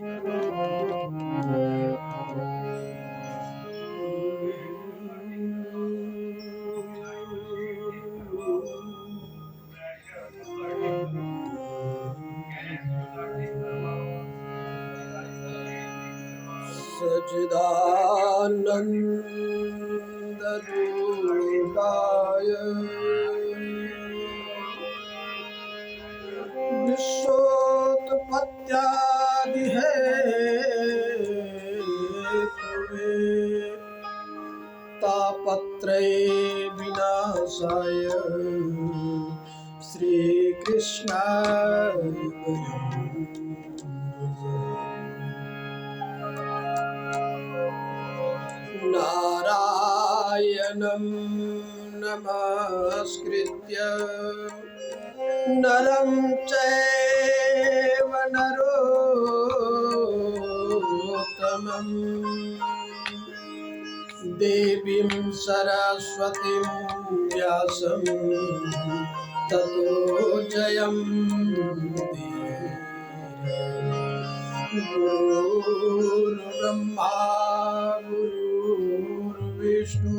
सच्चिदानन्दरूपाय विश्वोत्पत्त्यादिहेतवे तापत्रये विनाशाय श्रीकृष्णाय नारायणं नमस्कृत्य नरं चैव नरोत्तमं देवीं सरस्वतीं व्यासं ततो जयमुदीरये। गुरुर्ब्रह्मा गुरुर्विष्णु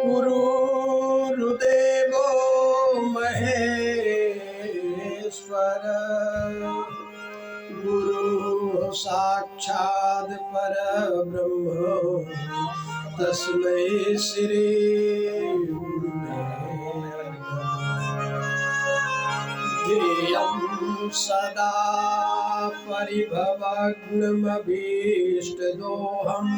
गुरुर्देवो महेश्वर गुरु साक्षात् परब्रह्म तस्मै श्री ध्येयं सदा परिभवग्नमभीष्टदोहम्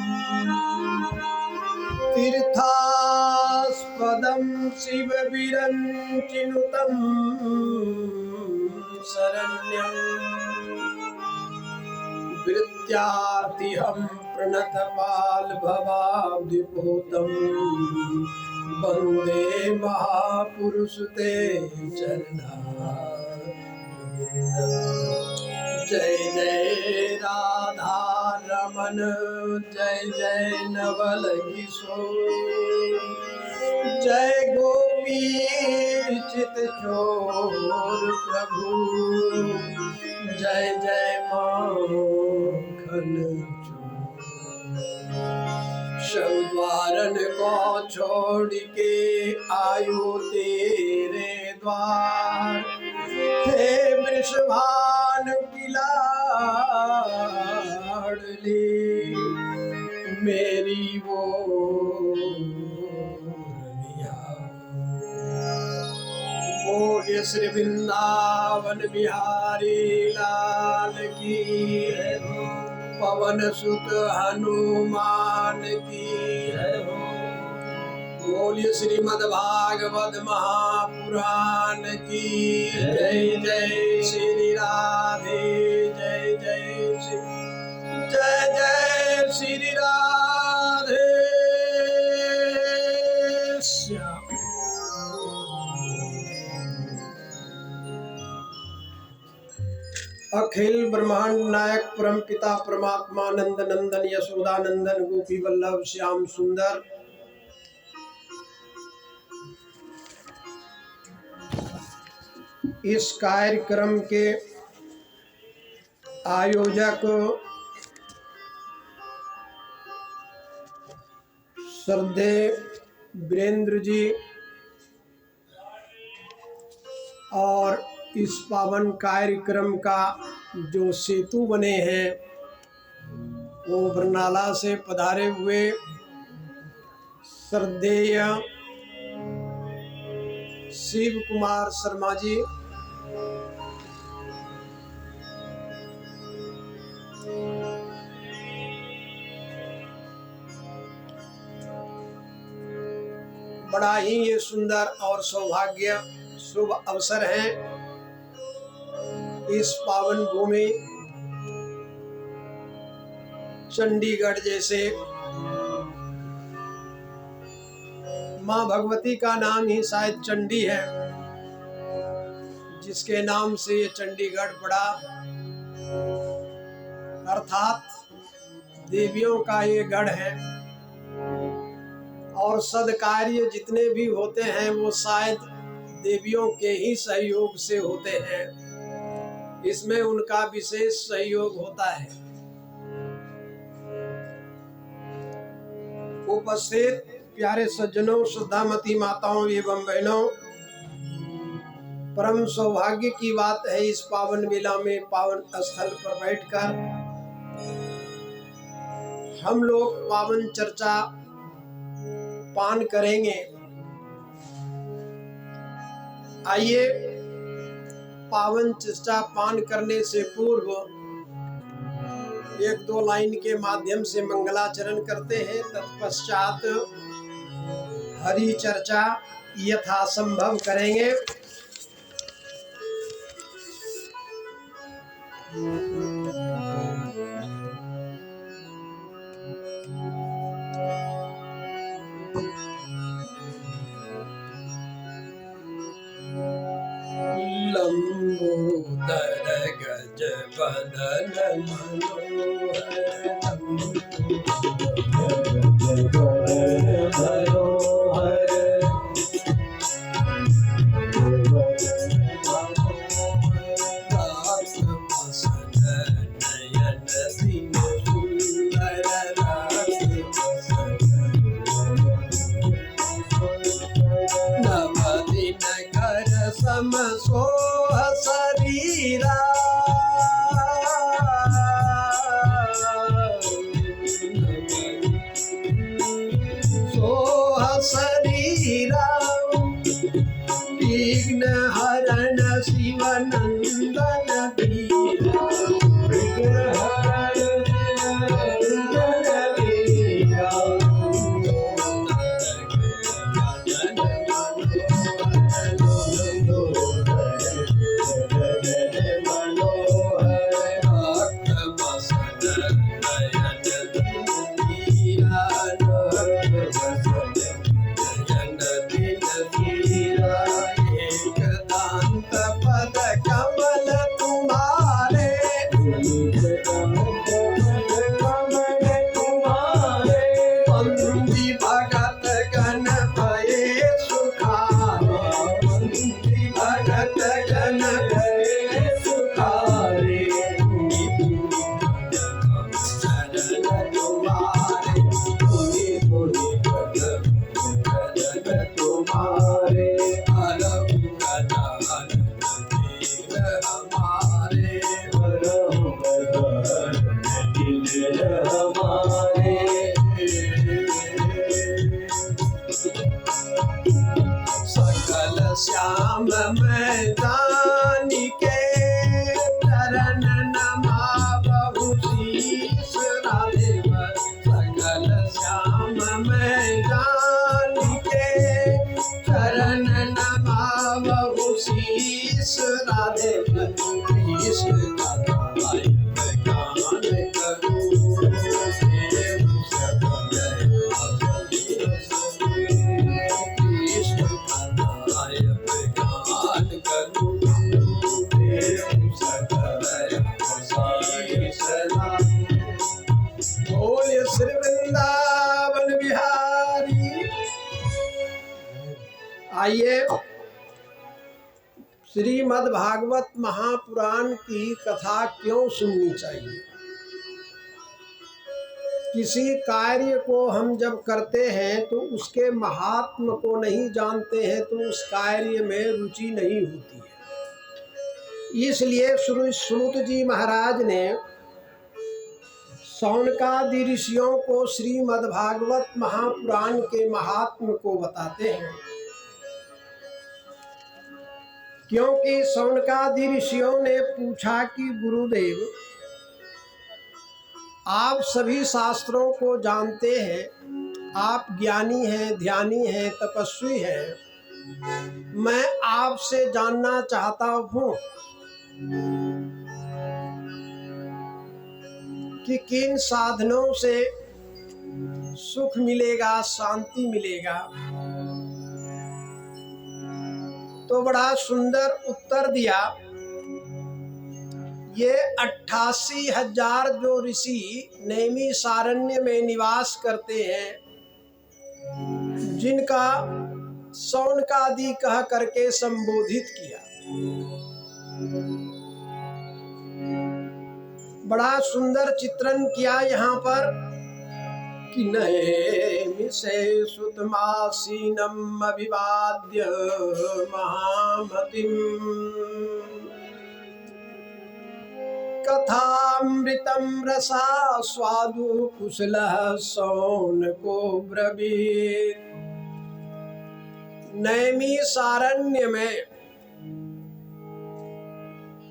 तीर्थास्पदं शिवविरञ्चिनुतं शरण्यं वृत्यार्तिहं प्रणतपालभवाब्धिपूतं वन्दे महापुरुषते चरणारविन्दम्। जय जय राधा रमण जय जय नवल किशोर जय गोपी चितचोर प्रभु जय जय माखन चोर। संवारन को छोड़ के आयो तेरे द्वार हे वृषभान की लाडली मेरी वो बोलिए श्री वृंदावन बिहारी लाल की पवन सुत हनुमान की बोलिए श्रीमद् भागवत महापुराण की जय जय श्री राधे जय जय श्री राधे श्याम। अखिल ब्रह्मांड नायक परम पिता परमात्मा नंद नंदन यशोदानंदन गोपी वल्लभ श्याम सुंदर इस कार्यक्रम के आयोजक श्रद्धेय वीरेंद्र जी और इस पावन कार्यक्रम का जो सेतु बने हैं वो बरनाला से पधारे हुए श्रद्धेय शिव कुमार शर्मा जी बड़ा ही ये सुंदर और सौभाग्य शुभ अवसर है इस पावन भूमि चंडीगढ़ जैसे माँ भगवती का नाम ही शायद चंडी है जिसके नाम से ये चंडीगढ़ पड़ा अर्थात देवियों का ये गढ़ है और सद्कार्य जितने भी होते हैं वो शायद देवियों के ही सहयोग से होते हैं। इसमें उनका विशेष सहयोग होता है। उपस्थित प्यारे सज्जनों, श्रद्धामती माताओं एवं बहनों, परम सौभाग्य की बात है इस पावन मेला में पावन स्थल पर बैठकर हम लोग पावन चर्चा पान करेंगे। आइए पावन चर्चा पान करने से पूर्व एक दो लाइन के माध्यम से मंगलाचरण करते हैं। तत्पश्चात हरि चर्चा यथासंभव करेंगे। लंबोदर गज बदन सोह शरीरा सोह शरीरा विघ्न हरण शिवनंदन वीरा विघ्न सकल श्याम मैदान के चरण नमावहु शीस राधे। सकल श्याम मैदान के चरण नमावहु शीस राधे। कृष्ण बोलिए श्री वृंदावन बिहारी। आइए श्रीमद् भागवत महापुराण की कथा क्यों सुननी चाहिए। किसी कार्य को हम जब करते हैं तो उसके महात्म को नहीं जानते हैं तो उस कार्य में रुचि नहीं होती है। इसलिए सूत जी महाराज ने शौनकादि ऋषियों को श्रीमद् भागवत महापुराण के महात्म को बताते हैं, क्योंकि शौनकादि ऋषियों ने पूछा कि गुरुदेव, आप सभी शास्त्रों को जानते हैं, आप ज्ञानी हैं, ध्यानी हैं, तपस्वी हैं, मैं आपसे जानना चाहता हूँ कि किन साधनों से सुख मिलेगा, शांति मिलेगा। तो बड़ा सुंदर उत्तर दिया। ये 88,000 जो ऋषि नैमिषारण्य में निवास करते हैं, जिनका शौनकादि कह करके संबोधित किया, बड़ा सुंदर चित्रण किया यहाँ पर कि नये से सुतमासीनम अभिवाद्य महामतिम कथामृतम रसा स्वादु कुशलः शौनको ब्रवीत। नैमिषारण्य में,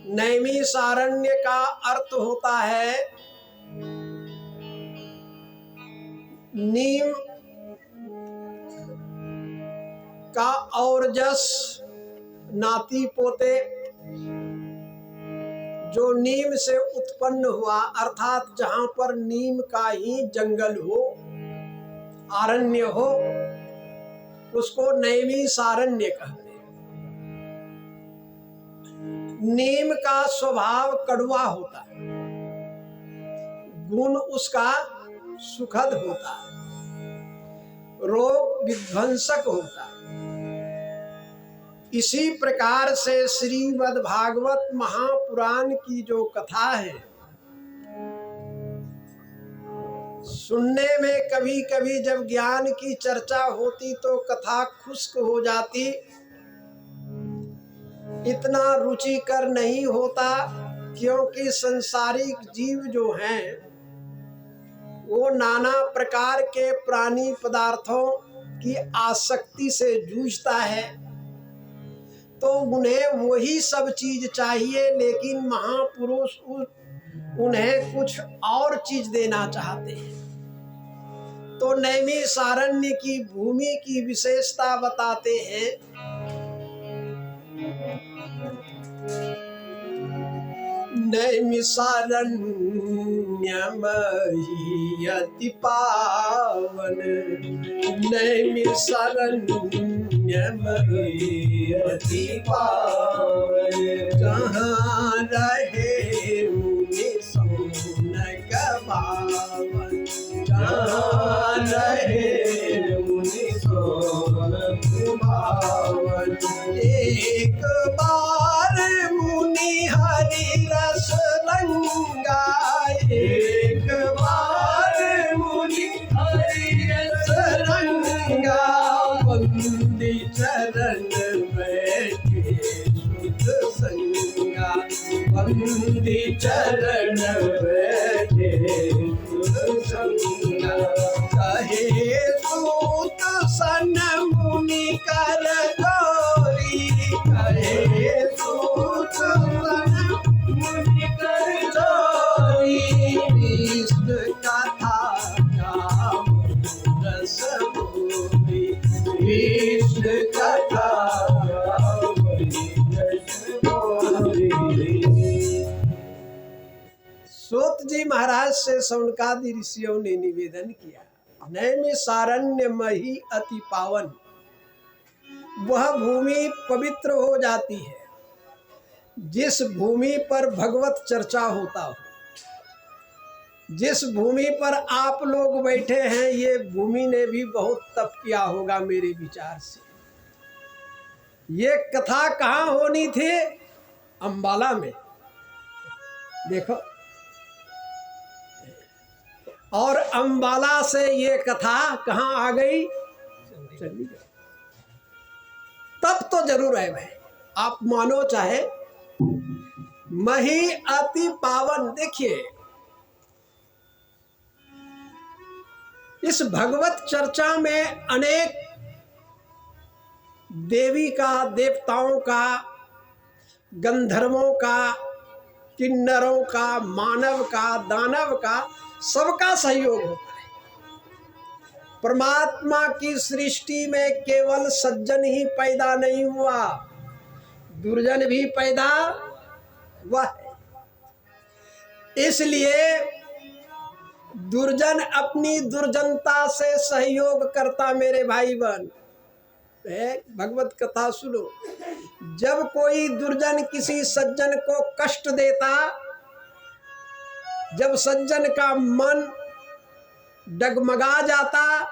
नैमिषारण्य का अर्थ होता है नीम का औरजस नाती पोते, जो नीम से उत्पन्न हुआ, अर्थात जहां पर नीम का ही जंगल हो, आरण्य हो, उसको नैमिषारण्य कहते हैं। नीम का स्वभाव कड़वा होता है, गुण उसका सुखद होता है, रोग विध्वंसक होता है। इसी प्रकार से श्रीमद् भागवत महापुराण की जो कथा है, सुनने में कभी कभी जब ज्ञान की चर्चा होती तो कथा खुश्क हो जाती, इतना रुचिकर नहीं होता, क्योंकि संसारिक जीव जो हैं वो नाना प्रकार के प्राणी पदार्थों की आसक्ति से जूझता है, तो उन्हें वही सब चीज चाहिए, लेकिन महापुरुष उन्हें कुछ और चीज देना चाहते हैं। तो नैमिषारण्य की भूमि की विशेषता बताते हैं। नैमिषारण्यमहि अति पावन, नैमिषारण्यमहि अति पावन, जहाँ रहे मुनि सौनक पावन, जहाँ रहे मुनि सौनक पावन। एक बार मुनि हरि रस रंगा, एक बार मुनि हरि रस रंगा, बंदी चरण बैठे सुत संगा, बंदी चरण बैठे सुत संगा। कहे सूत सन मुनि कर गौरी, कहे सूत सन मुनि कर गौरी, विष्णु कथा का रस भूमि, विष्णु कथा का रस भूमि। सूत जी महाराज से शौनकादि ऋषियों ने निवेदन किया, नैमिषारण्यमहि अति पावन, वह भूमि पवित्र हो जाती है जिस भूमि पर भगवत चर्चा होता हो। जिस भूमि पर आप लोग बैठे हैं, ये भूमि ने भी बहुत तप किया होगा मेरे विचार से। ये कथा कहाँ होनी थी? अंबाला में, देखो। और अंबाला से ये कथा कहाँ आ गई? चंडीगढ़। तब तो जरूर है भाई, आप मानो चाहे। मही अति पावन, देखिए इस भगवत चर्चा में अनेक देवी का, देवताओं का, गंधर्वों का, किन्नरों का, मानव का, दानव का, सबका सहयोग होता है। परमात्मा की सृष्टि में केवल सज्जन ही पैदा नहीं हुआ, दुर्जन भी पैदा हुआ है। इसलिए दुर्जन अपनी दुर्जनता से सहयोग करता। मेरे भाई बहन, भगवत कथा सुनो। जब कोई दुर्जन किसी सज्जन को कष्ट देता, जब सज्जन का मन डगमगा जाता,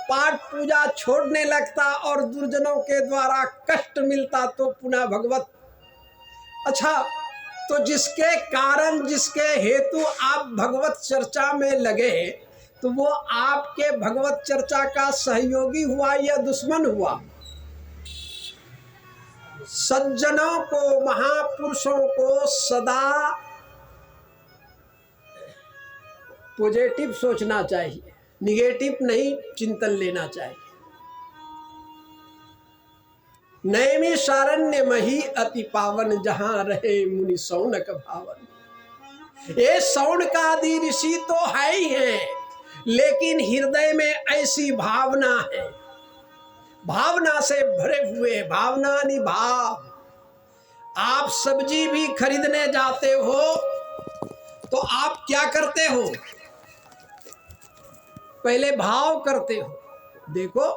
पाठ पूजा छोड़ने लगता और दुर्जनों के द्वारा कष्ट मिलता, तो पुनः भगवत, अच्छा तो जिसके कारण, जिसके हेतु आप भगवत चर्चा में लगे, तो वो आपके भगवत चर्चा का सहयोगी हुआ या दुश्मन हुआ? सज्जनों को, महापुरुषों को सदा पॉजिटिव सोचना चाहिए, निगेटिव नहीं चिंतन लेना चाहिए। नैमिषारण्य मही अति पावन, जहां रहे मुनि सौनक भावन। ये सौनक आदि ऋषि तो है ही है, लेकिन हृदय में ऐसी भावना है, भावना से भरे हुए, भावना निभाव। आप सब्जी भी खरीदने जाते हो तो आप क्या करते हो? पहले भाव करते हो। देखो,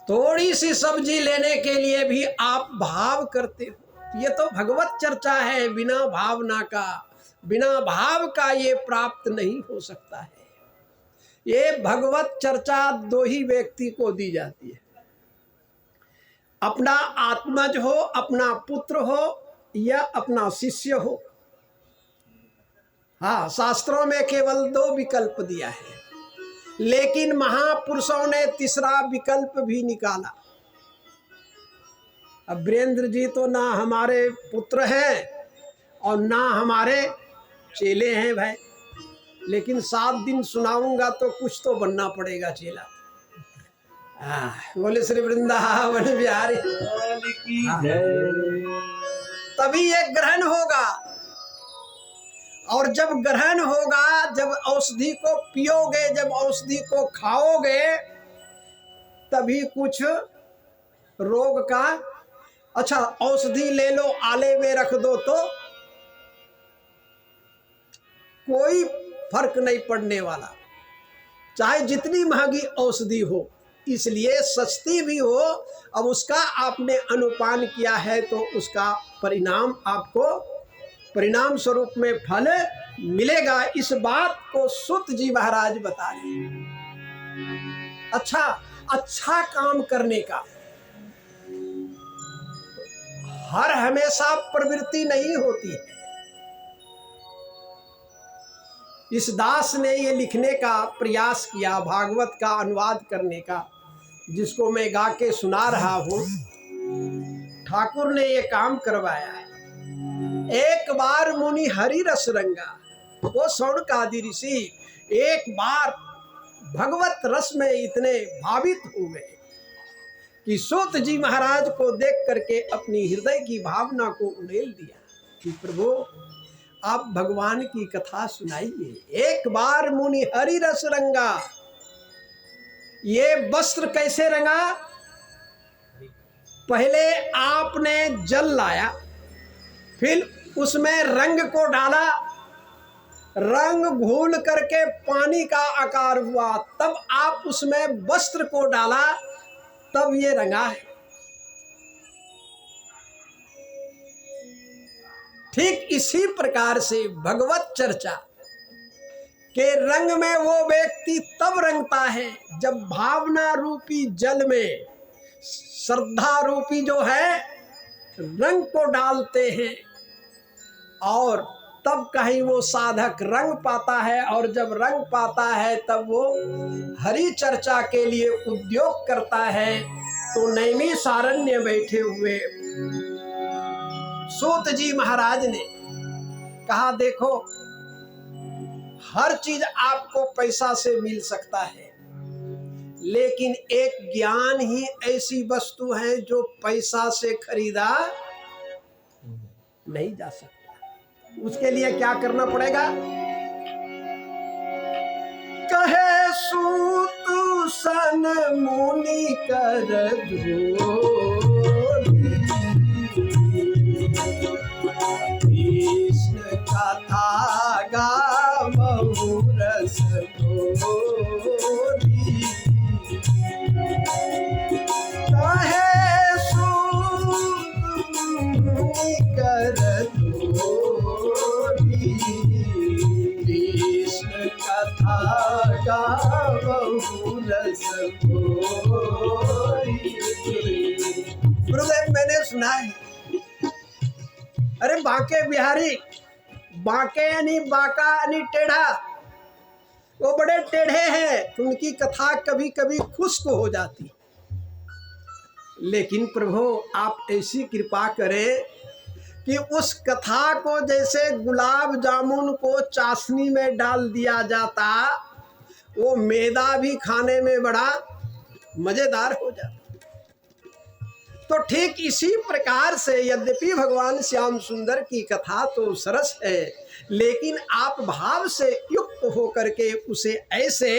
थोड़ी सी सब्जी लेने के लिए भी आप भाव करते हो। ये तो भगवत चर्चा है, बिना भावना का, बिना भाव का ये प्राप्त नहीं हो सकता है। ये भगवत चर्चा दो ही व्यक्ति को दी जाती है, अपना आत्मज हो, अपना पुत्र हो, या अपना शिष्य हो। हाँ, शास्त्रों में केवल दो विकल्प दिया है, लेकिन महापुरुषों ने तीसरा विकल्प भी निकाला। अब वीरेंद्र जी तो ना हमारे पुत्र हैं और ना हमारे चेले हैं भाई, लेकिन 7 दिन सुनाऊंगा तो कुछ तो बनना पड़ेगा चेला। बोले श्री वृंदावन बिहारी की जय। तभी ये ग्रहण होगा, और जब ग्रहण होगा, जब औषधि को पियोगे, जब औषधि को खाओगे, तभी कुछ रोग का, अच्छा औषधि ले लो, आले में रख दो तो कोई फर्क नहीं पड़ने वाला, चाहे जितनी महंगी औषधि हो। इसलिए सस्ती भी हो, अब उसका आपने अनुपान किया है तो उसका परिणाम आपको परिणाम स्वरूप में फल मिलेगा। इस बात को सूत जी महाराज बता रहे। अच्छा काम करने का हर हमेशा प्रवृत्ति नहीं होती है। इस दास ने ये लिखने का प्रयास किया, भागवत का अनुवाद करने का, जिसको मैं गा के सुना रहा हूँ। ठाकुर ने ये काम करवाया है। एक बार मुनि हरि रस रंगा, वो सौनक आदि ऋषि एक बार भगवत रस में इतने भावित हो गए कि सूत जी महाराज को देख करके अपनी हृदय की भावना को उड़ेल दिया कि प्रभु आप भगवान की कथा सुनाइए। एक बार मुनि हरि रस रंगा, ये वस्त्र कैसे रंगा? पहले आपने जल लाया, फिर उसमें रंग को डाला, रंग घोल करके पानी का आकार हुआ, तब आप उसमें वस्त्र को डाला, तब ये रंगा है। ठीक इसी प्रकार से भगवत चर्चा के रंग में वो व्यक्ति तब रंगता है जब भावना रूपी जल में श्रद्धा रूपी जो है रंग को डालते हैं, और तब कहीं वो साधक रंग पाता है, और जब रंग पाता है तब वो हरि चर्चा के लिए उद्योग करता है। तो नैमिषारण्य बैठे हुए सूत जी महाराज ने कहा, देखो हर चीज आपको पैसा से मिल सकता है, लेकिन एक ज्ञान ही ऐसी वस्तु है जो पैसा से खरीदा नहीं जा सकता। उसके लिए क्या करना पड़ेगा? कहे सूत सन मुनि कर कृष्ण कथा गावहु रस घोरी। कहे सूत मुनि कर कृष्ण कथा गावहु रस घोरी। गुरुदेव मैंने सुना है अरे बांके बिहारी, बांके यानी बांका यानी टेढ़ा, वो बड़े टेढ़े हैं, उनकी कथा कभी कभी खुश्क हो जाती। लेकिन प्रभु आप ऐसी कृपा करें कि उस कथा को जैसे गुलाब जामुन को चाशनी में डाल दिया जाता, वो मैदा भी खाने में बड़ा मजेदार हो जाता। तो ठीक इसी प्रकार से यद्यपि भगवान श्याम सुंदर की कथा तो सरस है, लेकिन आप भाव से युक्त होकर के उसे ऐसे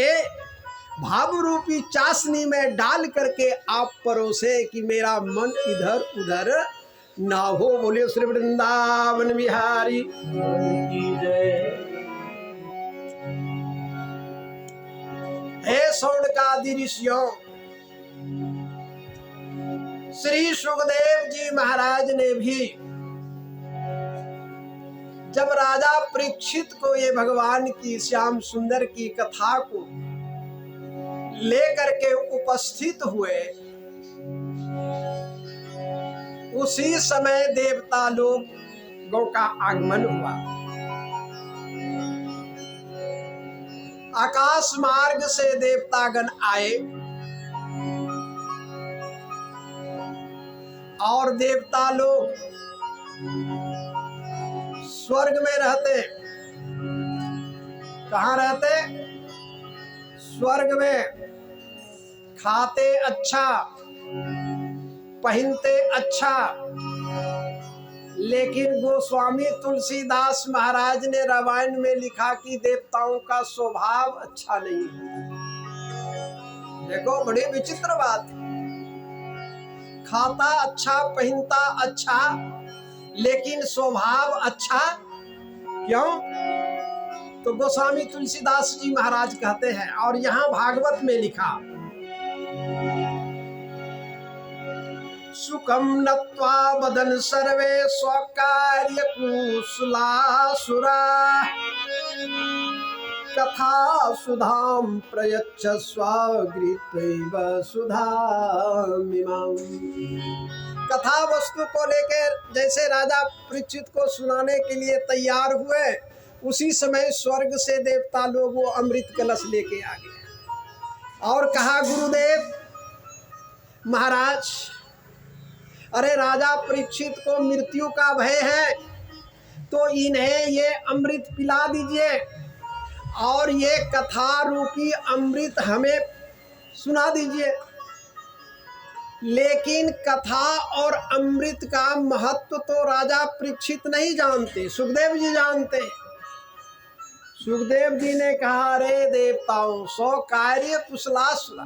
भाव रूपी चाशनी में डाल करके आप परोसे कि मेरा मन इधर उधर ना हो। बोले श्री वृंदावन बिहारी की जय। हे शौनकादि ऋषियों, श्री सुखदेव जी महाराज ने भी जब राजा परीक्षित को ये भगवान की श्याम सुंदर की कथा को लेकर के उपस्थित हुए, उसी समय देवता लोगों का आगमन हुआ। आकाश मार्ग से देवतागण आए और देवता लोग स्वर्ग में रहते। कहाँ रहते? स्वर्ग में। खाते अच्छा, पहनते अच्छा, लेकिन गोस्वामी तुलसीदास महाराज ने रामायण में लिखा कि देवताओं का स्वभाव अच्छा नहीं है। देखो बड़ी विचित्र बात है। खाता अच्छा, पहनता अच्छा, लेकिन स्वभाव अच्छा क्यों? तो गोस्वामी तुलसीदास जी महाराज कहते हैं, और यहाँ भागवत में लिखा, सुखम नत्वा बदन सर्वे स्वकार्य कुशलासुरा कथा सुधाम प्रयच्छ स्वगृहीत्वैव सुधामिमाम्। कथा वस्तु को लेकर जैसे राजा परीक्षित को सुनाने के लिए तैयार हुए, उसी समय स्वर्ग से देवता लोग वो अमृत कलश लेके आ गए और कहा, गुरुदेव महाराज, अरे राजा परीक्षित को मृत्यु का भय है, तो इन्हें ये अमृत पिला दीजिए और ये कथा रूपी अमृत हमें सुना दीजिए। लेकिन कथा और अमृत का महत्व तो राजा परीक्षित नहीं जानते, सुखदेव जी जानते। सुखदेव जी ने कहा, अरे देवताओं, सौ कार्य कुशलासुरा,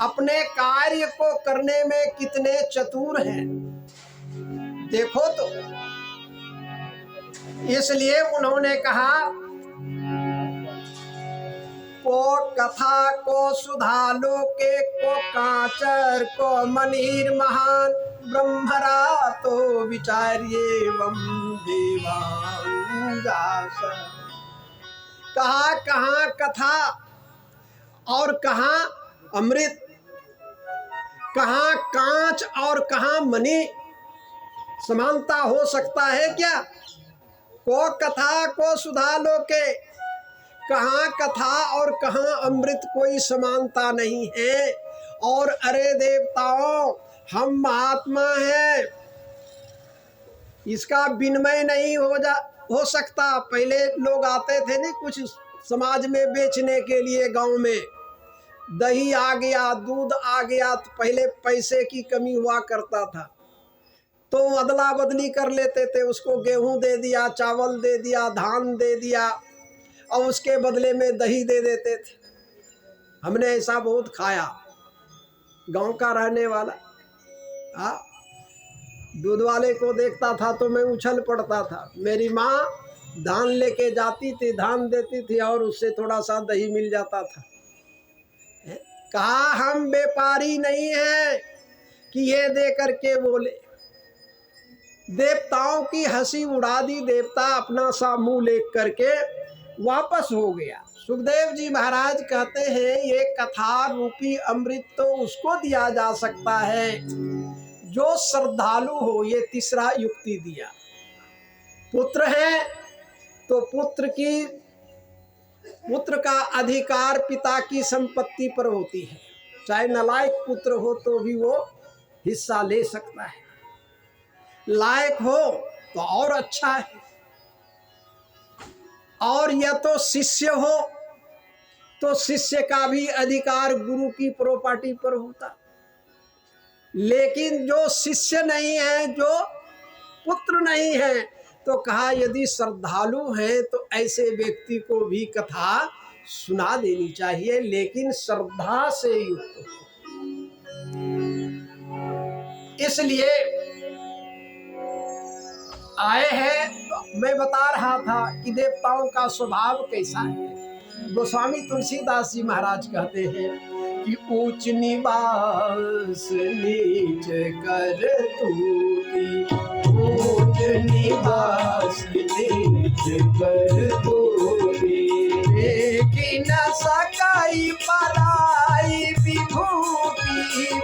अपने कार्य को करने में कितने चतुर हैं, देखो तो। इसलिए उन्होंने कहा, को कथा को सुधा लोके को काचर को मनीर महान ब्रह्मरा तो विचार्ये वम देवांगास। कहाँ कथा और कहाँ अमृत, कहाँ कांच और कहाँ मणि, समानता हो सकता है क्या? को कथा को सुधा लोके, कहाँ कथा और कहाँ अमृत, कोई समानता नहीं है। और अरे देवताओं, हम महात्मा हैं, इसका विनिमय नहीं हो सकता। पहले लोग आते थे नहीं कुछ समाज में बेचने के लिए, गांव में दही आ गया, दूध आ गया, तो पहले पैसे की कमी हुआ करता था, तो अदला बदली कर लेते थे। उसको गेहूं दे दिया, चावल दे दिया, धान दे दिया, और उसके बदले में दही दे देते थे। हमने ऐसा बहुत खाया, गांव का रहने वाला। दूध वाले को देखता था तो मैं उछल पड़ता था। मेरी माँ धान लेके जाती थी, धान देती थी और उससे थोड़ा सा दही मिल जाता था। कहा, हम व्यापारी नहीं हैं कि ये दे करके बोले। देवताओं की हंसी उड़ा दी। देवता अपना सा मुंह लेकर करके वापस हो गया। सुखदेव जी महाराज कहते हैं, ये कथा रूपी अमृत तो उसको दिया जा सकता है जो श्रद्धालु हो। ये तीसरा युक्ति दिया। पुत्र है तो पुत्र का अधिकार पिता की संपत्ति पर होती है। चाहे नालायक पुत्र हो तो भी वो हिस्सा ले सकता है, लायक हो तो और अच्छा है। और या तो शिष्य हो तो शिष्य का भी अधिकार गुरु की प्रॉपर्टी पर होता। लेकिन जो शिष्य नहीं है, जो पुत्र नहीं है, तो कहा यदि श्रद्धालु हैं तो ऐसे व्यक्ति को भी कथा सुना देनी चाहिए, लेकिन श्रद्धा से युक्त हो। इसलिए आए हैं तो मैं बता रहा था कि देवताओं का स्वभाव कैसा है। गोस्वामी तुलसीदास जी महाराज कहते हैं कि ऊंच निवास नीच कर तूती, ऊंच निवास नीच कर तूती, देखी न सकाई पराई विभूति,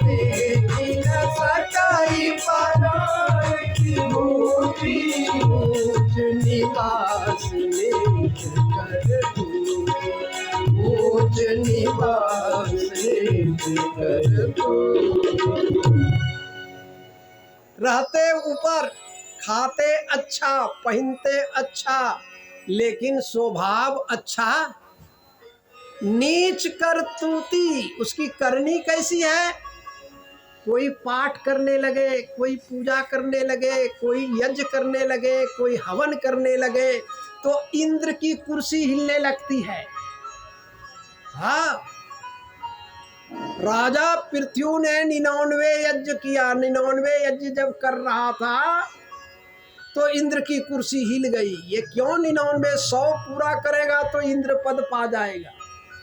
देखी न सकाई पराई विभूति, ऊंच निवास नीच कर तूती, ऊंच निवास नीच कर तूती। रहते ऊपर, खाते अच्छा, पहनते अच्छा, लेकिन स्वभाव अच्छा नीच कर तूती। उसकी करनी कैसी है? कोई पाठ करने लगे, कोई पूजा करने लगे, कोई यज्ञ करने लगे, कोई हवन करने लगे तो इंद्र की कुर्सी हिलने लगती है। हाँ, राजा पृथ्वी ने 99 यज्ञ किया। 99 यज्ञ जब कर रहा था तो इंद्र की कुर्सी हिल गई। ये क्यों 99? 100 पूरा करेगा तो इंद्र पद पा जाएगा,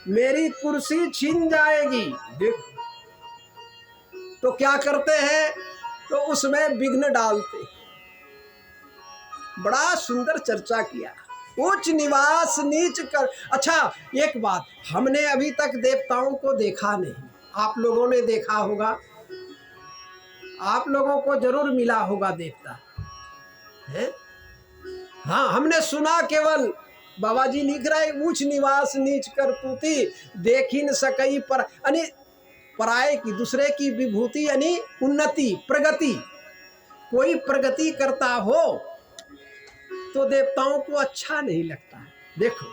मेरी कुर्सी छीन जाएगी। देखो तो क्या करते हैं, तो उसमें विघ्न डालते। बड़ा सुंदर चर्चा किया, उच्च निवास नीच कर। अच्छा एक बात, हमने अभी तक देवताओं को देखा नहीं, आप लोगों ने देखा होगा, आप लोगों को जरूर मिला होगा देवता है? हाँ, हमने सुना केवल। बाबा जी लिख रहे ऊंच निवास नीच कर तूती, देखी न सकई पर, यानी पराये की, दूसरे की विभूति, यानी उन्नति, प्रगति। कोई प्रगति करता हो तो देवताओं को अच्छा नहीं लगता। देखो,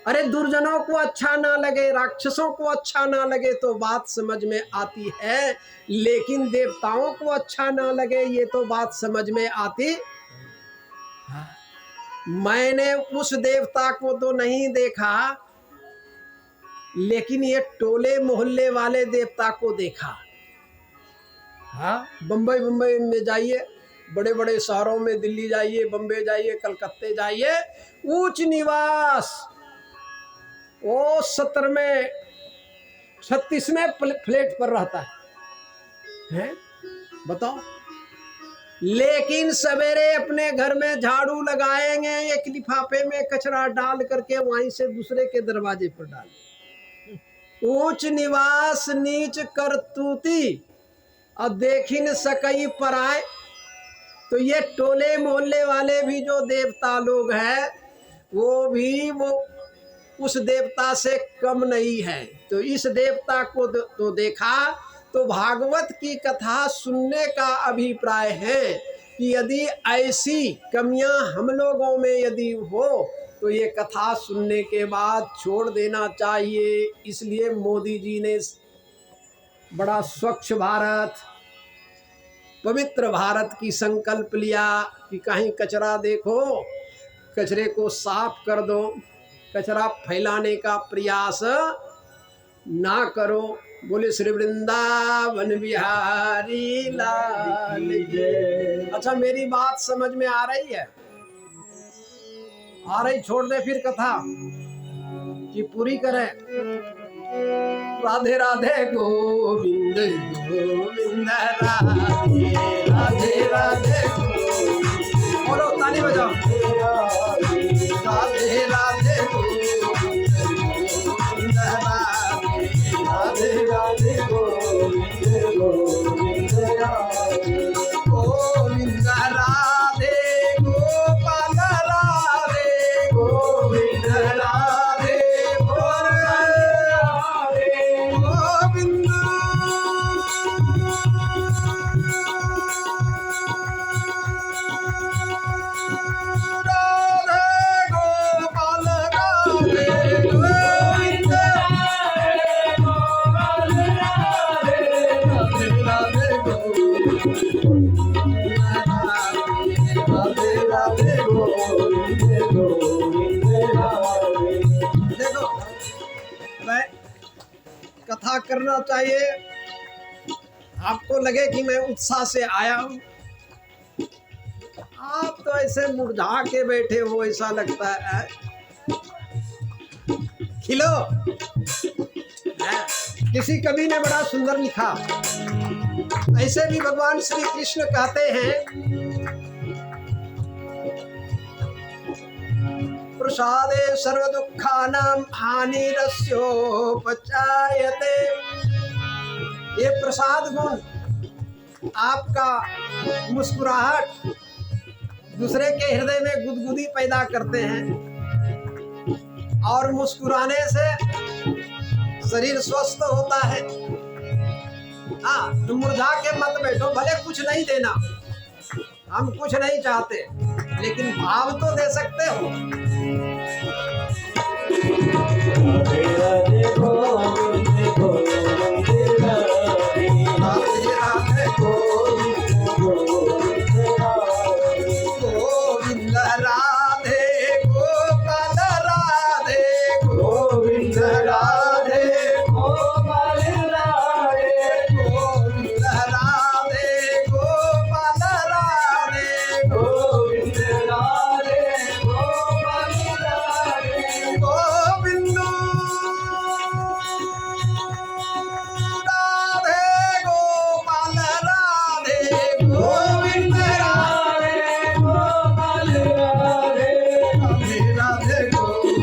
अरे दुर्जनों को अच्छा ना लगे, राक्षसों को अच्छा ना लगे तो बात समझ में आती है, लेकिन देवताओं को अच्छा ना लगे ये तो बात समझ में आती। मैंने उस देवता को तो नहीं देखा, लेकिन ये टोले मोहल्ले वाले देवता को देखा। हाँ, बम्बई में जाइए, बड़े बड़े शहरों में, दिल्ली जाइए, बम्बई जाइए, कलकत्ते जाइए, ऊंच निवास वो 17वें 36वें फ्लैट पर रहता है, बताओ। लेकिन सवेरे अपने घर में झाड़ू लगाएंगे, एक लिफाफे में कचरा डाल करके वहीं से दूसरे के दरवाजे पर डाल। ऊंच निवास नीच कर तूती, अब देखी न सकई पराए। तो ये टोले मोहल्ले वाले भी जो देवता लोग हैं, वो भी वो उस देवता से कम नहीं है। तो इस देवता को तो देखा, तो भागवत की कथा सुनने का अभिप्राय है कि यदि ऐसी कमियां हम लोगों में यदि हो तो ये कथा सुनने के बाद छोड़ देना चाहिए। इसलिए मोदी जी ने बड़ा स्वच्छ भारत, पवित्र भारत की संकल्प लिया कि कहीं कचरा देखो, कचरे को साफ कर दो, कचरा फैलाने का प्रयास ना करो। बोले श्री वृंदावन बिहारी लाल जय। अच्छा, मेरी बात समझ में आ रही है? आ रही? छोड़ दे फिर कथा कि पूरी करें। राधे राधे गोविंद गोविंद राधे राधे राधे गोविंद। बोलो, ताली बजाओ। राधे राधे गोविंद गोविंद राधे राधे गोविंद गोविंद राधे गोविंद राधे गोपाल देखो, मैं कथा करना चाहिए, आपको लगे कि मैं उत्साह से आया हूं, आप तो ऐसे मुरझा के बैठे हो, ऐसा लगता है। खिलो। किसी कवि ने बड़ा सुंदर लिखा, ऐसे भी भगवान श्री कृष्ण कहते हैं, प्रसादे सर्व दुखानां हानिरस्योपचायते। ये प्रसाद गुण, आपका मुस्कुराहट दूसरे के हृदय में गुदगुदी पैदा करते हैं, और मुस्कुराने से शरीर स्वस्थ होता है। हाँ, तो मुरझा के मत बैठो, भले कुछ नहीं देना, हम कुछ नहीं चाहते, लेकिन भाव तो दे सकते हो। राधे राधे गोविंद गोविंद राधे, राधे राधे गोविंद गोविंद राधे, गोविंद राधे गोपाल राधे, गोविंद राधे गोपाल राधे, गोविंद राधे गोपाल राधे, गोविंद राधे गोपाल राधे, गोविंद राधे गोपाल राधे, गोविंद राधे गोपाल राधे, राधे राधे गोविंद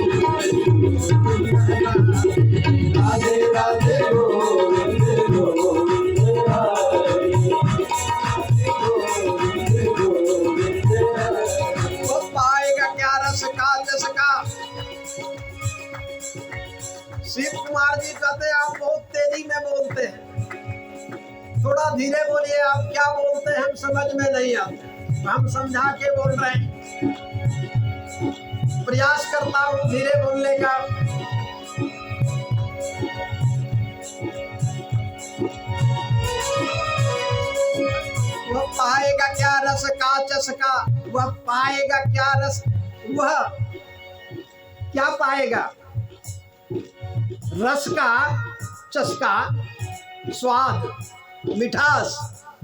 राधे राधे गोविंद गोविंद राधे। वो पाएगा क्या रस का जस का। शिव कुमार जी कहते हैं, आप बहुत तेजी में बोलते हैं, थोड़ा धीरे बोलिए, आप क्या बोलते हैं हम समझ में नहीं आते, हम समझा के बोल रहे हैं, प्रयास करता हूँ धीरे बोलने का। वह पाएगा क्या रस का चस्का, वह पाएगा क्या रस, वह क्या पाएगा, रस का चस्का, स्वाद, मिठास,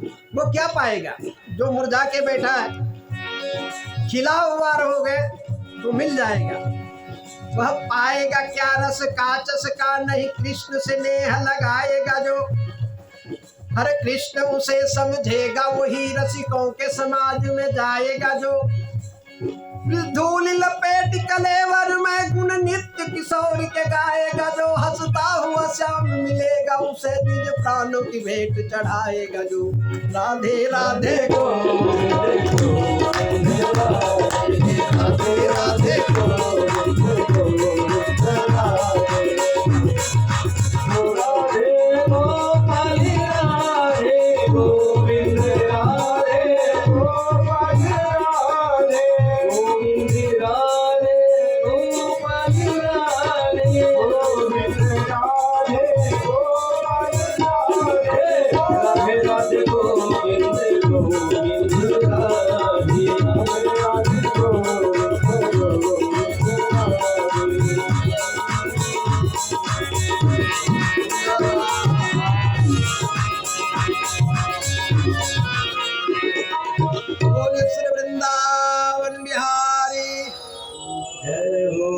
वो क्या पाएगा। जो मुरझा के बैठा है, खिला हुआ रहोगे तो मिल जाएगा। वह पाएगा क्या रस का चस्का, नहीं कृष्ण से नेह लगाएगा जो, हरे कृष्ण उसे समझेगा, वही रसिकों के समाज में जाएगा जो। धूल लपेट कलेवर में गुण नित्य किशोर के गाएगा जो, हंसता हुआ श्याम मिलेगा, उसे निज प्राणों की भेंट चढ़ाएगा जो। राधे राधे गोविंद गोविंद राधे, राधे राधे गोविंद गोविंद राधे, राधे गोपाल राधे, गोविंद राधे गोपाल राधे, गोविंद राधे गोपाल राधे, गोविंद राधे गोपाल राधे, राधे राधे गोविंद गोविंद राधे, राधे राधे गोविंद गोविंद बोले श्री वृंदावन बिहारी जय हो।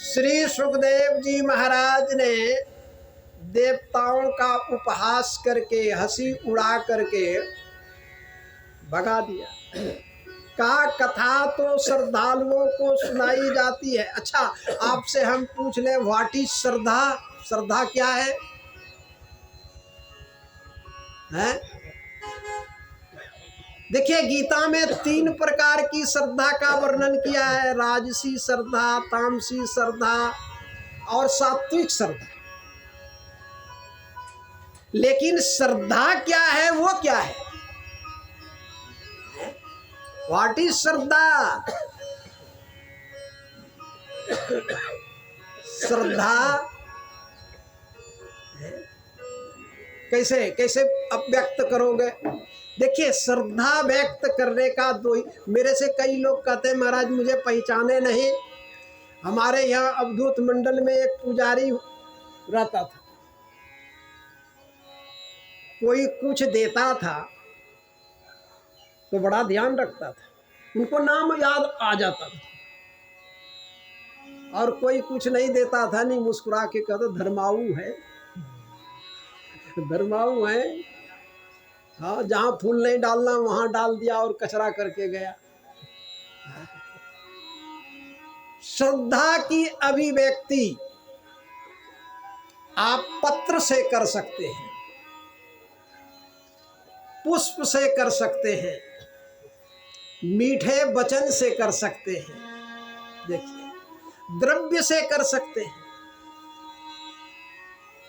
श्री सुखदेव जी महाराज ने देवताओं का उपहास करके, हंसी उड़ा करके भगा दिया। का कथा तो श्रद्धालुओं को सुनाई जाती है। अच्छा, आपसे हम पूछ लें, व्हाट इज श्रद्धा, श्रद्धा क्या है? हैं? देखिए, गीता में 3 प्रकार की श्रद्धा का वर्णन किया है, राजसी श्रद्धा, तामसी श्रद्धा और सात्विक श्रद्धा। लेकिन श्रद्धा क्या है, वो क्या है? व्हाट इज श्रद्धा? श्रद्धा कैसे कैसे अभिव्यक्त करोगे? देखिए, श्रद्धा व्यक्त करने का दो ही, मेरे से कई लोग कहते हैं महाराज मुझे पहचाने नहीं। हमारे यहाँ अवधूत मंडल में एक पुजारी रहता था, कोई कुछ देता था तो बड़ा ध्यान रखता था, उनको नाम याद आ जाता था, और कोई कुछ नहीं देता था, नहीं मुस्कुरा के कहता धर्माऊ है, धर्माऊ है। हाँ, जहाँ फूल नहीं डालना वहां डाल दिया और कचरा करके गया। श्रद्धा की अभिव्यक्ति आप पत्र से कर सकते हैं, पुष्प से कर सकते हैं, मीठे वचन से कर सकते हैं, देखिए द्रव्य से कर सकते हैं।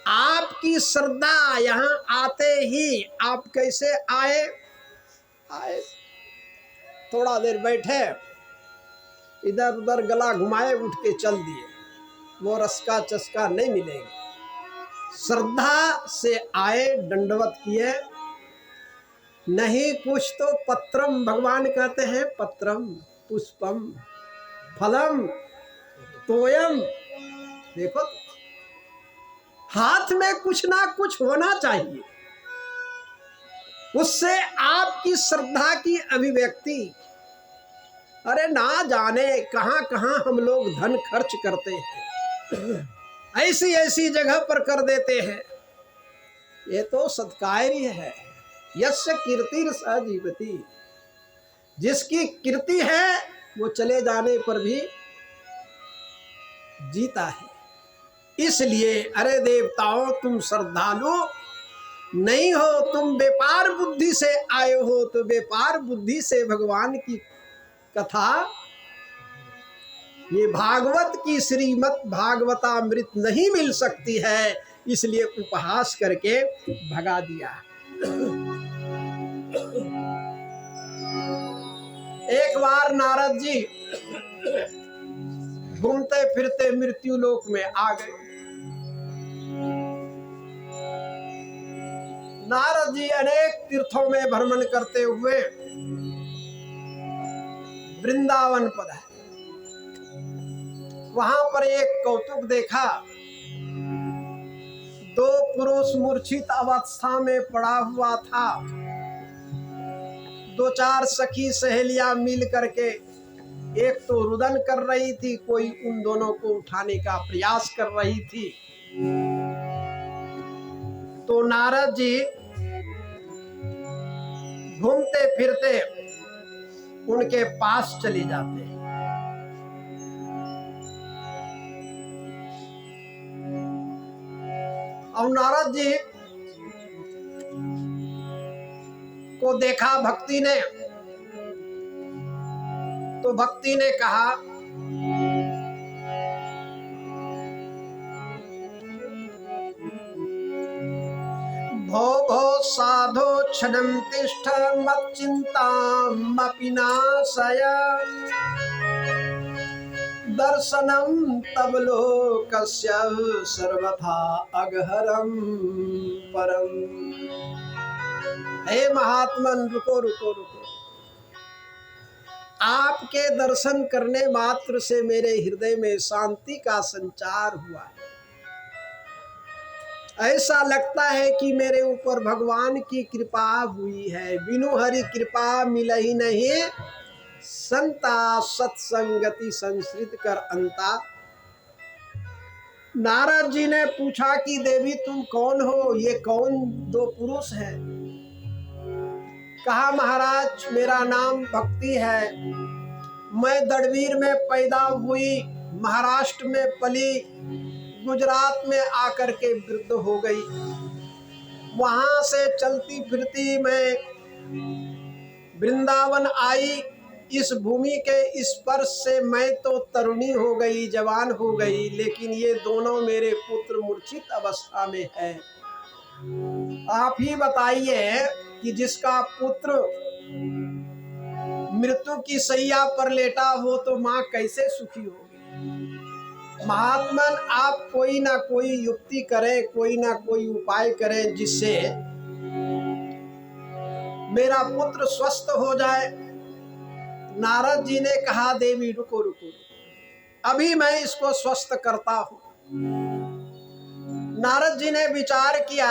आपकी श्रद्धा यहां आते ही आप कैसे आए, थोड़ा देर बैठे, इधर उधर गला घुमाए, उठ के चल दिए, वो रसका चस्का नहीं मिलेगा। श्रद्धा से आए, दंडवत किए, नहीं कुछ तो पत्रम, भगवान कहते हैं पत्रम पुष्पम फलम तोयम। देखो, हाथ में कुछ ना कुछ होना चाहिए, उससे आपकी श्रद्धा की अभिव्यक्ति। अरे ना जाने कहां कहां हम लोग धन खर्च करते हैं, ऐसी ऐसी जगह पर कर देते हैं, ये तो सत्कार्य है। यस्य कीर्तिर स जीवति, जिसकी कीर्ति है वो चले जाने पर भी जीता है। इसलिए अरे देवताओं, तुम श्रद्धालु नहीं हो, तुम व्यापार बुद्धि से आए हो, तो व्यापार बुद्धि से भगवान की कथा, ये भागवत की श्रीमद् भागवतामृत नहीं मिल सकती है, इसलिए उपहास करके भगा दिया। एक बार नारद जी घूमते फिरते मृत्यु लोक में आ गए। नारद जी अनेक तीर्थों में भ्रमण करते हुए वृंदावन पधारे। वहां पर एक कौतुक देखा, दो पुरुष मूर्छित अवस्था में पड़ा हुआ था, दो चार सखी सहेलियां मिल करके एक तो रुदन कर रही थी, कोई उन दोनों को उठाने का प्रयास कर रही थी। तो नारद जी घूमते फिरते उनके पास चले जाते हैं। और नारद जी को देखा भक्ति ने, तो भक्ति ने कहा, भो भो साधो क्षणं तिष्ठ मच्चिन्तामपि नाशय, दर्शनं तव लोकस्य सर्वथा अगहरं परम। हे महात्मन, रुको रुको रुको, आपके दर्शन करने मात्र से मेरे हृदय में शांति का संचार हुआ है। ऐसा लगता है कि मेरे ऊपर भगवान की कृपा हुई है। बिनु हरि कृपा मिलहि नहीं, संता सत्संगति संश्रित कर अंता। नारद जी ने पूछा कि देवी तुम कौन हो, ये कौन दो पुरुष हैं? कहा महाराज मेरा नाम भक्ति है, मैं दड़वीर में पैदा हुई, महाराष्ट्र में पली, गुजरात में आकर के वृद्ध हो गई, वहां से चलती फिरती मैं वृंदावन आई। इस भूमि के स्पर्श से मैं तो तरुणी हो गई, जवान हो गई, लेकिन ये दोनों मेरे पुत्र मूर्छित अवस्था में है। आप ही बताइए कि जिसका पुत्र मृत्यु की सैया पर लेटा हो तो माँ कैसे सुखी होगी। महात्मन, आप कोई ना कोई युक्ति करें, कोई ना कोई उपाय करें, जिससे मेरा पुत्र स्वस्थ हो जाए। नारद जी ने कहा देवी रुको रुको, अभी मैं इसको स्वस्थ करता हूं। नारद जी ने विचार किया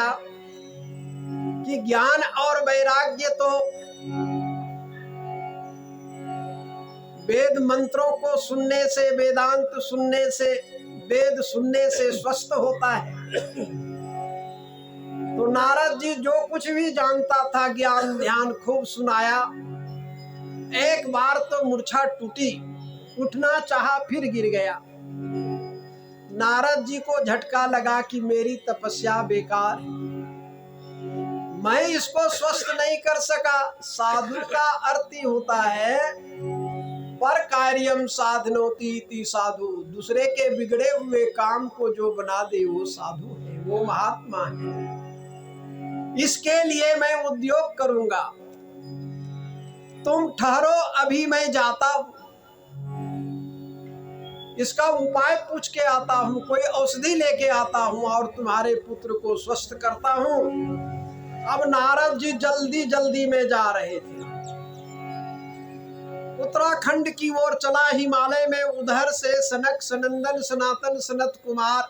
कि ज्ञान और वैराग्य तो वेद मंत्रों को सुनने से, वेदांत सुनने से, वेद सुनने से स्वस्थ होता है। तो नारद जी जो कुछ भी जानता था ज्ञान ध्यान खूब सुनाया। एक बार तो मूर्छा टूटी, उठना चाहा फिर गिर गया। नारद जी को झटका लगा कि मेरी तपस्या बेकार है, मैं इसको स्वस्थ नहीं कर सका। साधु का अर्थ ही होता है पर कार्यम साधनोति इति साधु, दूसरे के बिगड़े हुए काम को जो बना दे वो साधु है, वो महात्मा है। इसके लिए मैं उद्योग करूंगा, तुम ठहरो, अभी मैं जाता हूं, इसका उपाय पूछ के आता हूं, कोई औषधि लेके आता हूं और तुम्हारे पुत्र को स्वस्थ करता हूं। अब नारद जी जल्दी जल्दी में जा रहे थे। उत्तराखंड की ओर चला, हिमालय में उधर से सनक, सनंदन, सनातन, सनत कुमार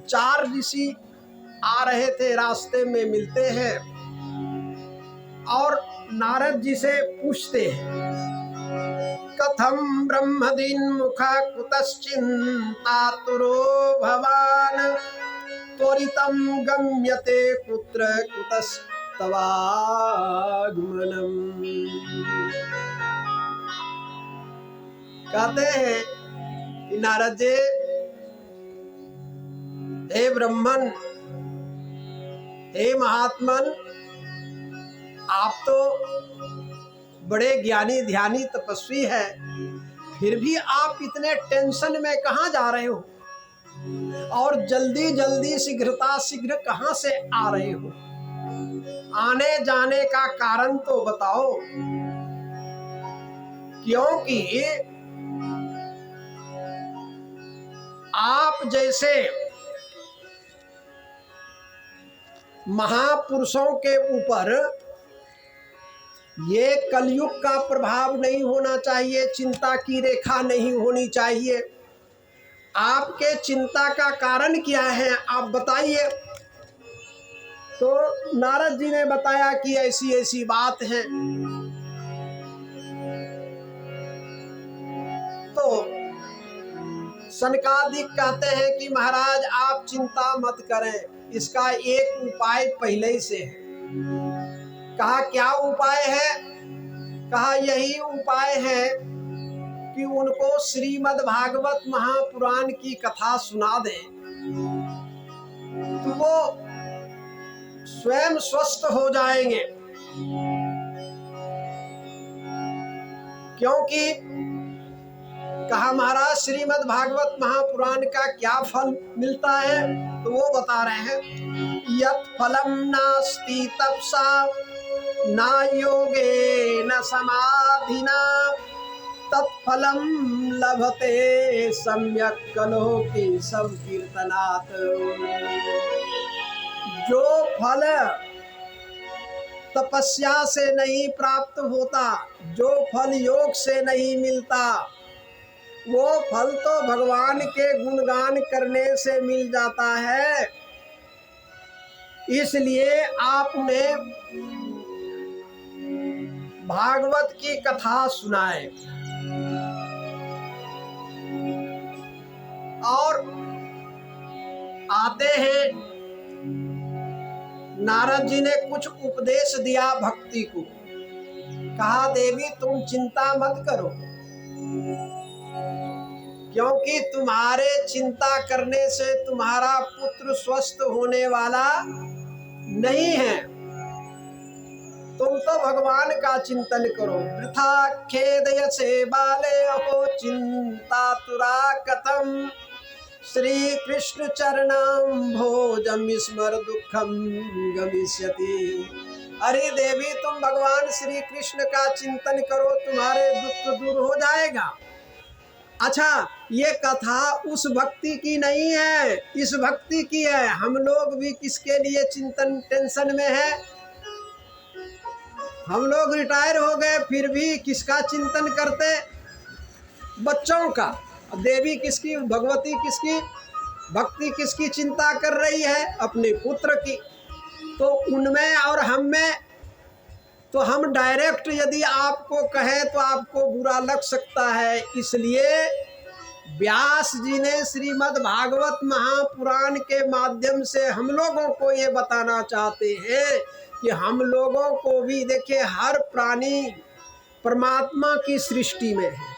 4 ऋषि आ रहे थे। रास्ते में मिलते हैं और नारद जी से पूछते हैं कथम ब्रह्मदीन मुखा कुतश्चिन्तातुरो भवान त्वरितं गम्यते पुत्र कुतस्तवागमनम्। कहते हैं कि नारद जी, हे ब्रह्मन, हे महात्मन, आप तो बड़े ज्ञानी ध्यानी तपस्वी है, फिर भी आप इतने टेंशन में कहाँ जा रहे हो और जल्दी जल्दी शीघ्रता शीघ्र कहाँ से आ रहे हो? आने जाने का कारण तो बताओ। क्योंकि आप जैसे महापुरुषों के ऊपर ये कलयुग का प्रभाव नहीं होना चाहिए, चिंता की रेखा नहीं होनी चाहिए। आपके चिंता का कारण क्या है, आप बताइए। तो नारद जी ने बताया कि ऐसी ऐसी बात है। तो सनकादिक कहते हैं कि महाराज आप चिंता मत करें, इसका एक उपाय पहले ही से है। कहा क्या उपाय है? कहा यही उपाय है कि उनको श्रीमद् भागवत महापुराण की कथा सुना दे तो वो स्वयं स्वस्थ हो जाएंगे। क्योंकि कहा महाराज श्रीमद् भागवत महापुराण का क्या फल मिलता है? तो वो बता रहे हैं यत् फलम नास्ति तपसा ना योगे न समाधिना तत्फलम लभते सम्यक कलोके संकीर्तनात्। जो फल तपस्या से नहीं प्राप्त होता, जो फल योग से नहीं मिलता, वो फल तो भगवान के गुणगान करने से मिल जाता है। इसलिए आप उन्हें भागवत की कथा सुनाए। और आते हैं, नारद जी ने कुछ उपदेश दिया भक्ति को। कहा देवी तुम चिंता मत करो, क्योंकि तुम्हारे चिंता करने से तुम्हारा पुत्र स्वस्थ होने वाला नहीं है। तुम तो भगवान का चिंतन करो। वृथा खेदयसे बाले अहो चिंता तुरा कथम श्री कृष्ण चरणम भोजम स्मर दुखम गमिष्यति। अरे देवी तुम भगवान श्री कृष्ण का चिंतन करो, तुम्हारे दुख दूर हो जाएगा। अच्छा, ये कथा उस भक्ति की नहीं है, इस भक्ति की है। हम लोग भी किसके लिए चिंतन टेंशन में है? हम लोग रिटायर हो गए फिर भी किसका चिंतन करते? बच्चों का। देवी किसकी, भगवती किसकी, भक्ति किसकी चिंता कर रही है? अपने पुत्र की। तो उनमें और हम में, तो हम डायरेक्ट यदि आपको कहें तो आपको बुरा लग सकता है। इसलिए व्यास जी ने श्रीमद् भागवत महापुराण के माध्यम से हम लोगों को ये बताना चाहते हैं कि हम लोगों को भी देखिए, हर प्राणी परमात्मा की सृष्टि में है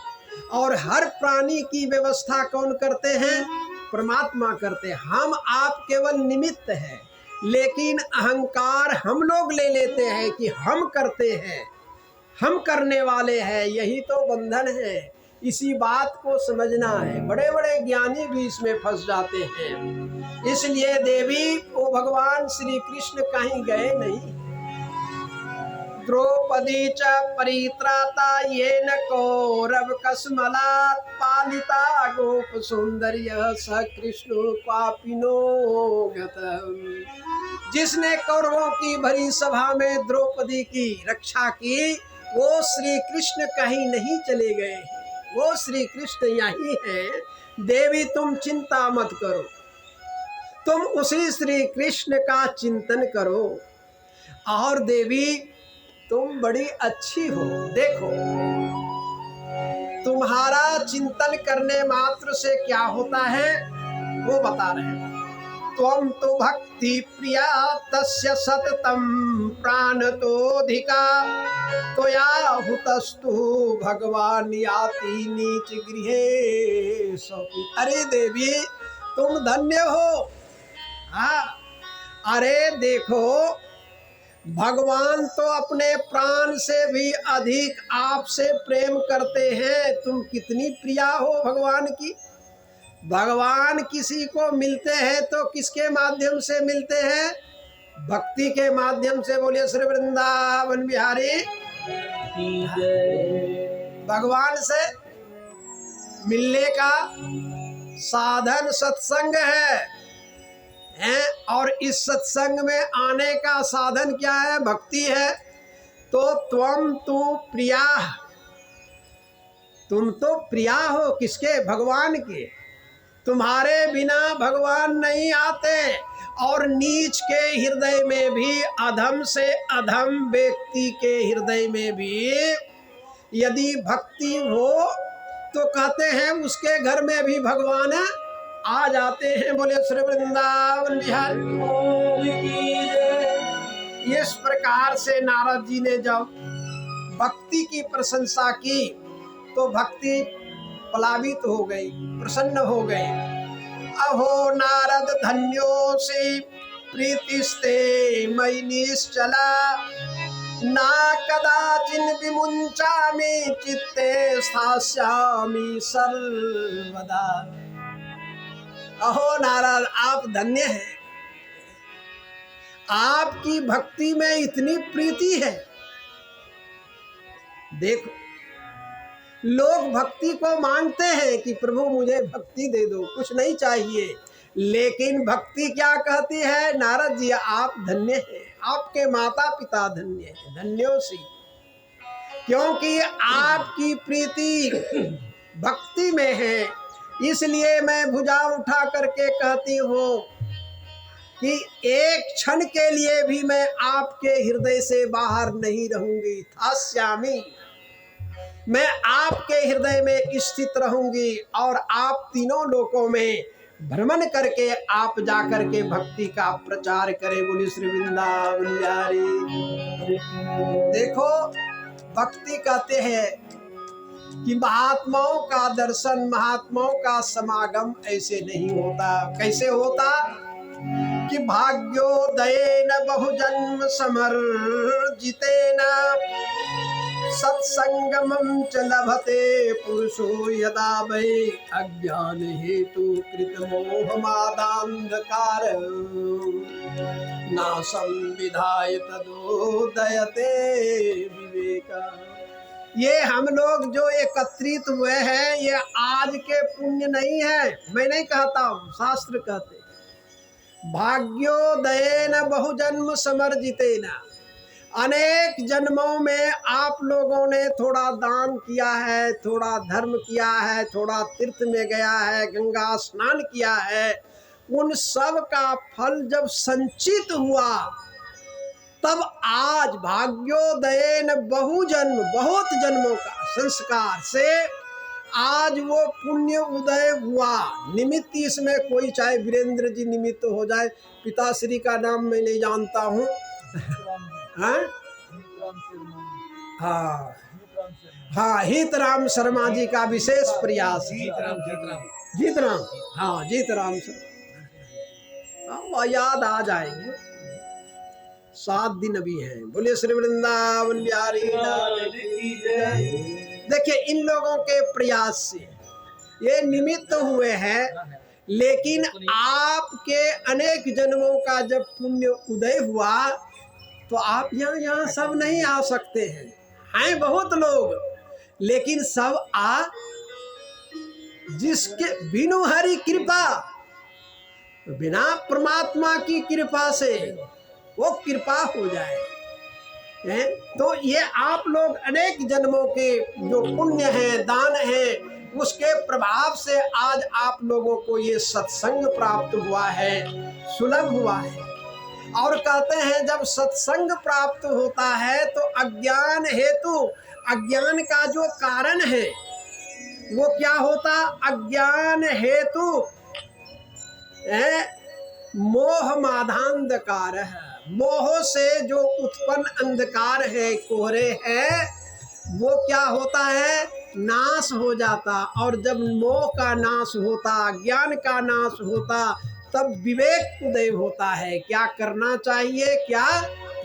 और हर प्राणी की व्यवस्था कौन करते हैं? परमात्मा करते हैं। हम आप केवल निमित्त हैं, लेकिन अहंकार हम लोग ले लेते हैं कि हम करते हैं, हम करने वाले हैं। यही तो बंधन है। इसी बात को समझना है। बड़े बड़े ज्ञानी भी इसमें फंस जाते हैं। इसलिए देवी वो भगवान श्री कृष्ण कहीं गए नहीं। द्रौपदी च परित्राता येन कौरव कस्मलात् पालिता गोप सौंदर्य स कृष्ण पापिनो गतम्। जिसने कौरवों की भरी सभा में द्रौपदी की रक्षा की, वो श्री कृष्ण कहीं नहीं चले गए, वो श्री कृष्ण यही हैं। देवी तुम चिंता मत करो, तुम उसी श्री कृष्ण का चिंतन करो। और देवी तुम बड़ी अच्छी हो। देखो, तुम्हारा चिंतन करने मात्र से क्या होता है वो बता रहे हैं। त्वं तो भक्ति प्रिया तस्य सततं प्राणतोऽधिका त्वया हुतस्तु भगवान याति नीच गृहे सौखी। अरे देवी तुम धन्य हो। हाँ, अरे देखो, भगवान तो अपने प्राण से भी अधिक आपसे प्रेम करते हैं। तुम कितनी प्रिया हो भगवान की। भगवान किसी को मिलते हैं तो किसके माध्यम से मिलते हैं? भक्ति के माध्यम से। बोलिए श्री वृंदावन बिहारी भगवान से मिलने का साधन सत्संग है। और इस सत्संग में आने का साधन क्या है? भक्ति है। तो त्वं तु प्रिया, तुम तो प्रिया हो किसके? भगवान के। तुम्हारे बिना भगवान नहीं आते। और नीच के हृदय में भी, अधम से अधम व्यक्ति के हृदय में भी यदि भक्ति हो तो कहते हैं उसके घर में भी भगवान आ जाते हैं। बोले श्री वृंदावन बिहारी। इस प्रकार से नारद जी ने जब भक्ति की प्रशंसा की तो भक्ति प्लावित हो गई, प्रसन्न हो गई। अहो नारद धन्योऽसि प्रीतिस्ते मयि निश्चला ना कदाचिन् विमुञ्चामि चित्ते स्थास्यामि सर्वदा। अहो नारद आप धन्य हैं, आपकी भक्ति में इतनी प्रीति है। देखो, लोग भक्ति को मांगते हैं कि प्रभु मुझे भक्ति दे दो, कुछ नहीं चाहिए। लेकिन भक्ति क्या कहती है? नारद जी आप धन्य हैं, आपके माता पिता धन्य हैं, धन्योसी। क्योंकि आपकी प्रीति भक्ति में है। इसलिए मैं भुजा उठा करके कहती हूँ कि एक क्षण के लिए भी मैं आपके हृदय से बाहर नहीं रहूंगी। थास्यामी, मैं आपके हृदय में स्थित रहूंगी। और आप तीनों लोकों में भ्रमण करके आप जाकर के भक्ति का प्रचार करें। बोलिए श्री वृंदावन बिहारी। देखो, भक्ति कहते हैं कि महात्माओं का दर्शन, महात्माओं का समागम ऐसे नहीं होता। कैसे होता? कि भाग्योदयेन बहुजन्म समर्जितेन सत्संगमं च लभते पुरुषो यदा वै अज्ञान हेतु कृत मोहमादान्धकार नाशं विधाय तदोदयते विवेका। ये हम लोग जो एकत्रित हुए हैं, ये आज के पुण्य नहीं है। मैं नहीं कहता हूँ, शास्त्र कहते। भाग्योदयेन बहुजन्म समर्जितेन, अनेक जन्मों में आप लोगों ने थोड़ा दान किया है, थोड़ा धर्म किया है, थोड़ा तीर्थ में गया है, गंगा स्नान किया है, उन सब का फल जब संचित हुआ तब आज भाग्योदयेन बहुजन्म, बहुत जन्मों का संस्कार से आज वो पुण्य उदय हुआ। निमित्त इसमें कोई, चाहे वीरेंद्र जी निमित्त हो जाए, पिताश्री का नाम मैं नहीं जानता हूँ। हाँ हाँ, हितराम शर्मा जी का विशेष प्रयास। जीतराम, हाँ जीतराम शर्मा, याद आ जाएंगे। 7 दिन अभी हैं। बोलिए श्री वृंदावन बिहारी लाल की जय। देखिए, इन लोगों के प्रयास से ये निमित्त हुए हैं, लेकिन आपके अनेक जन्मों का जब पुण्य उदय हुआ तो आप यहाँ सब नहीं आ सकते हैं बहुत लोग, लेकिन सब आ, जिसके बिनु हरि कृपा, बिना परमात्मा की कृपा से वो कृपा हो जाए है। तो ये आप लोग अनेक जन्मों के जो पुण्य है, दान है, उसके प्रभाव से आज आप लोगों को ये सत्संग प्राप्त हुआ है, सुलभ हुआ है। और कहते हैं जब सत्संग प्राप्त होता है तो अज्ञान हेतु, अज्ञान का जो कारण है वो क्या होता? अज्ञान हेतु मोह माधांधकार है। मोह से जो उत्पन्न अंधकार है, कोहरे है, वो क्या होता है? नाश हो जाता। और जब मोह का नाश होता, ज्ञान का नाश होता, तब विवेक उदय होता है। क्या करना चाहिए, क्या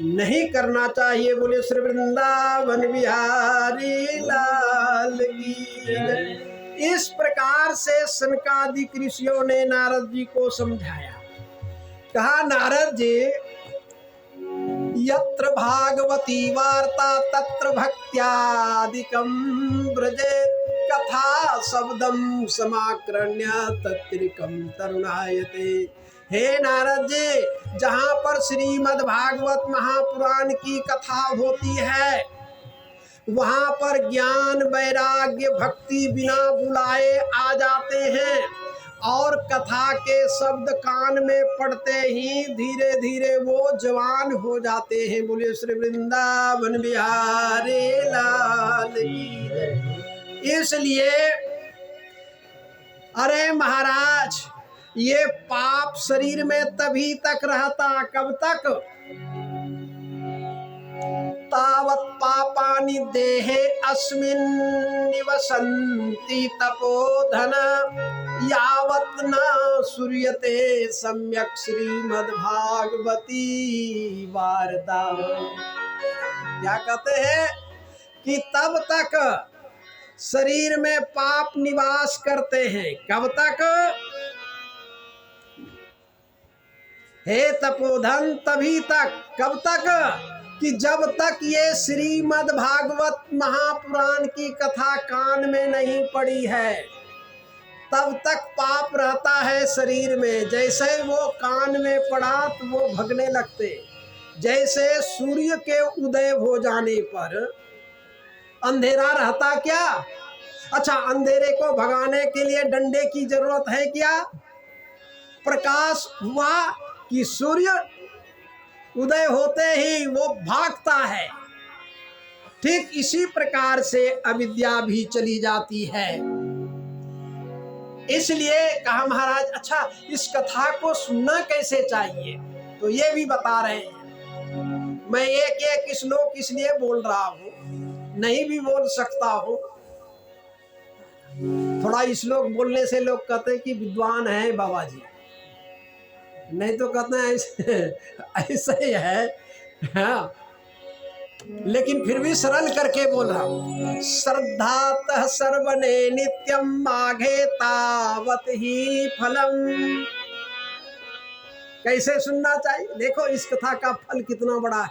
नहीं करना चाहिए। बोले श्री वृंदावन बिहारी लाल की जय। इस प्रकार से सनकादिक ऋषियों ने नारद जी को समझाया। कहा, नारद जी, यत्र भागवती वार्ता तत्र भक्त्यादिकं ब्रजेत, कथा शब्दम समाक्रण्य तत्रिकम तरुणायते। हे नारद जी, जहाँ पर श्रीमद् भागवत महापुराण की कथा होती है, वहाँ पर ज्ञान, वैराग्य, भक्ति बिना बुलाए आ जाते हैं, और कथा के शब्द कान में पड़ते ही धीरे धीरे वो जवान हो जाते हैं। बोलिए श्री वृंदावन बिहारी लाल की जय। इसलिए अरे महाराज, ये पाप शरीर में तभी तक रहता, कब तक? तावत् पापानि देहे अस्मिन् निवसन्ति तपोधन, यावत् न सूर्यते सम्यक् श्रीमद्भागवती वार्ता। क्या कहते हैं कि तब तक शरीर में पाप निवास करते हैं। कब तक? हे तपोधन, तभी तक। कब तक? कि जब तक ये श्रीमद् भागवत महापुराण की कथा कान में नहीं पड़ी है, तब तक पाप रहता है शरीर में। जैसे वो कान में पड़ा तो वो भगने लगते। जैसे सूर्य के उदय हो जाने पर अंधेरा रहता क्या? अच्छा, अंधेरे को भगाने के लिए डंडे की जरूरत है क्या? प्रकाश हुआ कि सूर्य उदय होते ही वो भागता है। ठीक इसी प्रकार से अविद्या भी चली जाती है। इसलिए कहा महाराज, अच्छा इस कथा को सुनना कैसे चाहिए? तो ये भी बता रहे हैं। मैं एक एक श्लोक इसलिए बोल रहा हूँ, नहीं भी बोल सकता हूँ। थोड़ा श्लोक बोलने से लोग कहते हैं कि विद्वान है बाबा जी, नहीं तो कहते हैं ऐसे ही है। हाँ, लेकिन फिर भी सरल करके बोल रहा हूँ। श्रद्धातः सर्वने नित्यम माघे तावत ही फलम। कैसे सुनना चाहिए? देखो इस कथा का फल कितना बड़ा है।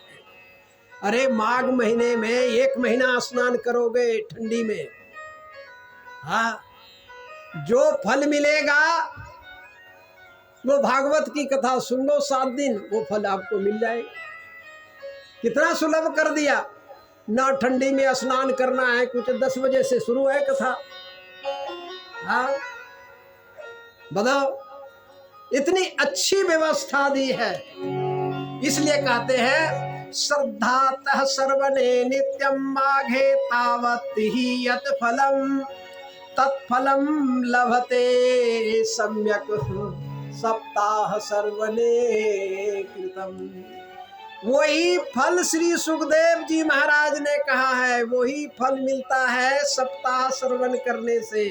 अरे माघ महीने में 1 महीना स्नान करोगे ठंडी में, हाँ, जो फल मिलेगा वो भागवत की कथा सुन लो 7 दिन, वो फल आपको मिल जाएगा। कितना सुलभ कर दिया ना। ठंडी में स्नान करना है, कुछ 10 बजे से शुरू है कथा। हाँ बताओ, इतनी अच्छी व्यवस्था दी है। इसलिए कहते हैं श्रद्धातः सर्वने नित्यं माघे तावत् ही यत् फलम तत्फलम लभते सम्यक सप्ताह सर्वने कृतम। वही फल श्री सुखदेव जी महाराज ने कहा है, वही फल मिलता है सप्ताह श्रवण करने से।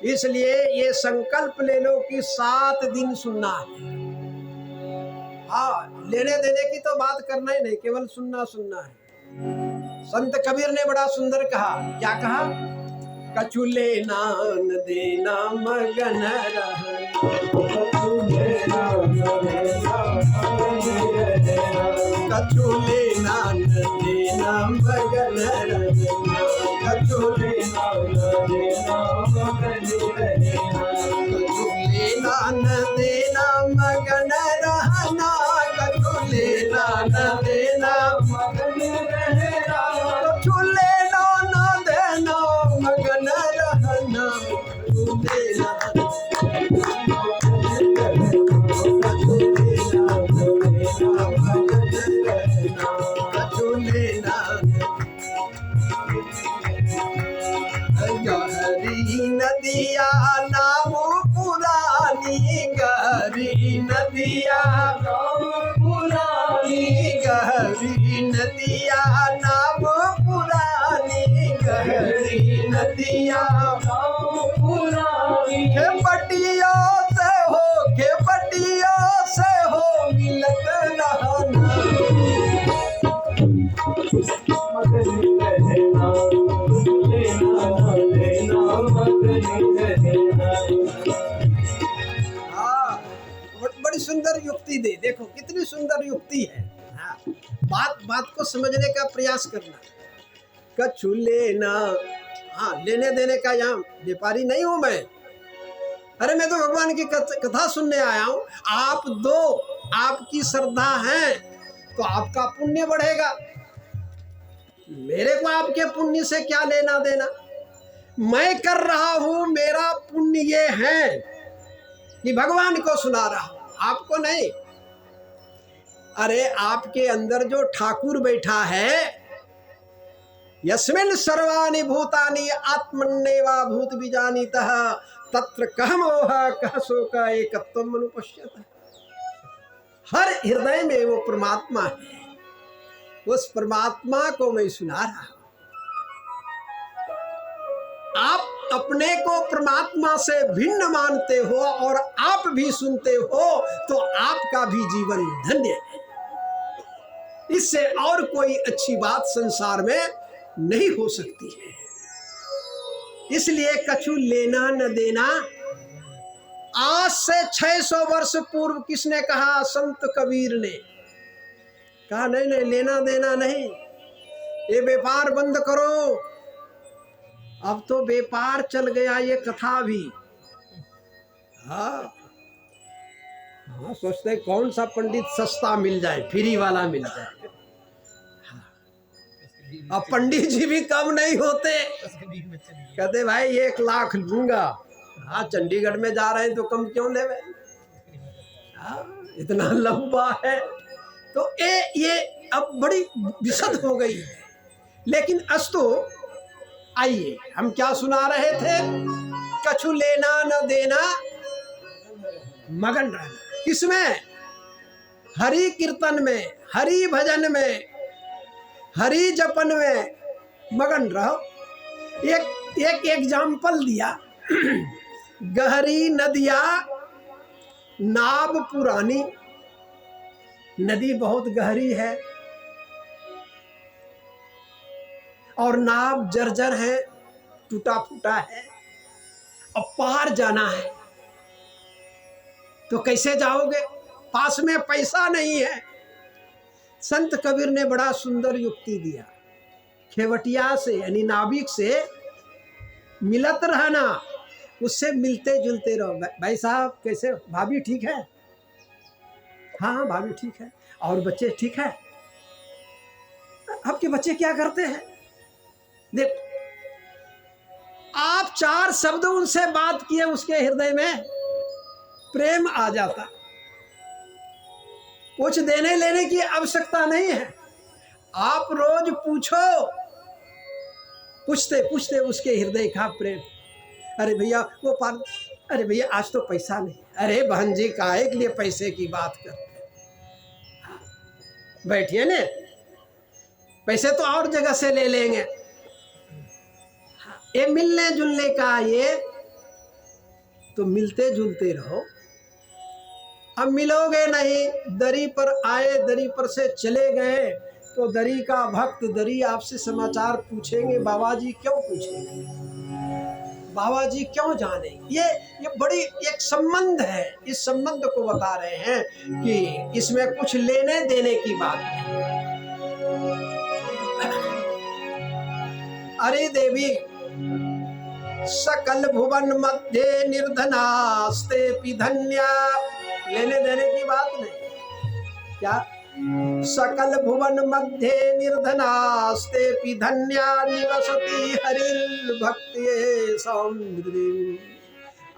इसलिए ये संकल्प ले लो कि 7 दिन सुनना है। हाँ, लेने देने की तो बात करना ही नहीं, केवल सुनना सुनना है। संत कबीर ने बड़ा सुंदर कहा, क्या कहा? कछु लेना न देना मगन रहना, कछु लेना न देना मगन रहना, कछु लेना न देना मगन रहना, कछु लेना न देना मगन रहना, कछु लेना न देना मगन रहना, कछु लेना गहरी नदिया नाम पुरानी, गहरी नदिया नाम पुरानी, गहरी नदिया नाम पुरानी, गहरी नदिया नाम पुरानी। खेपटिया से हो, खेपटिया से हो मिलत रहना, बड़ी सुंदर युक्ति दे। देखो कितनी सुंदर युक्ति है। हाँ, बात बात को समझने का प्रयास करना। कछु लेना, हाँ लेने देने का यहाँ व्यापारी नहीं हूं मैं। अरे मैं तो भगवान की कथा सुनने आया हूं। आप दो, आपकी श्रद्धा है तो आपका पुण्य बढ़ेगा। मेरे को आपके पुण्य से क्या लेना देना? मैं कर रहा हूं, मेरा पुण्य ये है कि भगवान को सुना रहा हूं, आपको नहीं। अरे आपके अंदर जो ठाकुर बैठा है, यस्मिन् सर्वाणि भूतानि आत्मन्नेवा भूत बीजानीतः तत्र कह मोह कह शोक एकत्वम् अनुपश्यतः। हर हृदय में वो परमात्मा है, उस परमात्मा को मैं सुना रहा हूं। आप अपने को परमात्मा से भिन्न मानते हो और आप भी सुनते हो तो आपका भी जीवन धन्य है। इससे और कोई अच्छी बात संसार में नहीं हो सकती है। इसलिए कछु लेना न देना। आज से 600 वर्ष पूर्व किसने कहा? संत कबीर ने कहा नहीं नहीं लेना देना नहीं, ये व्यापार बंद करो। अब तो व्यापार चल गया ये कथा भी। हाँ हाँ, सोचते कौन सा पंडित सस्ता मिल जाए, फ्री वाला मिल जाए। हाँ। अब पंडित जी भी कम नहीं होते, कहते भाई 1 लाख लूंगा। हाँ चंडीगढ़ में जा रहे हैं तो कम क्यों लेवे? हाँ इतना लंबा है तो ये अब बड़ी विशद हो गई है। लेकिन अस्तु आइए, हम क्या सुना रहे थे? कछु लेना न देना मगन रहना। किसमें? हरि कीर्तन में, हरि भजन में, हरि जपन में मगन रहो। एक एग्जाम्पल दिया, गहरी नदिया नाव पुरानी। नदी बहुत गहरी है और नाव जर्जर है, टूटा फूटा है। अब पार जाना है तो कैसे जाओगे? पास में पैसा नहीं है। संत कबीर ने बड़ा सुंदर युक्ति दिया, खेवटिया से यानी नाविक से मिलत रहना, उससे मिलते जुलते रहो। भाई साहब कैसे? भाभी ठीक है? हाँ हाँ भाभी ठीक है। और बच्चे ठीक है? आपके बच्चे क्या करते हैं? देख, आप 4 शब्द उनसे बात किए, उसके हृदय में प्रेम आ जाता। कुछ देने लेने की आवश्यकता नहीं है। आप रोज पूछो, पूछते पूछते उसके हृदय का प्रेम। अरे भैया वो पान, अरे भैया आज तो पैसा नहीं। अरे बहन जी काहे के लिए पैसे की बात करते? बैठिए ने, पैसे तो और जगह से ले लेंगे। ये मिलने जुलने का, ये तो मिलते जुलते रहो। अब मिलोगे नहीं, दरी पर आए, दरी पर से चले गए, तो दरी का भक्त दरी आपसे समाचार पूछेंगे। बाबा जी क्यों पूछेंगे? बाबा जी क्यों जाने? ये बड़ी एक संबंध है। इस संबंध को बता रहे हैं कि इसमें कुछ लेने देने की बात नहीं। अरे देवी, सकल भुवन मध्य निर्धनास्ते धन्या, लेने देने की बात नहीं। क्या? सकल भुवन मध्य निर्धनास्ते धन्या निवसति हरिर्भक्त्यै समृद्धि।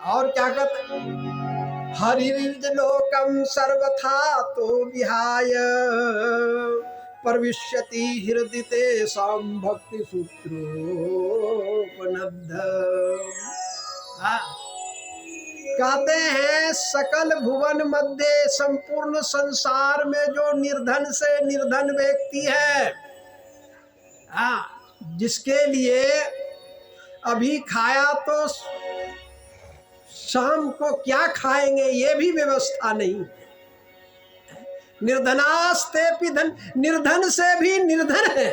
और क्या कहते? हरिर्लोकम सर्वथा तो विहाय प्रविश्यति हृदय तेषां भक्ति सूत्रोपनद्ध। कहते हैं सकल भुवन मध्य, संपूर्ण संसार में जो निर्धन से निर्धन व्यक्ति है, जिसके लिए अभी खाया तो शाम को क्या खाएंगे ये भी व्यवस्था नहीं। निर्धनास्ते धन, निर्धन से भी निर्धन है।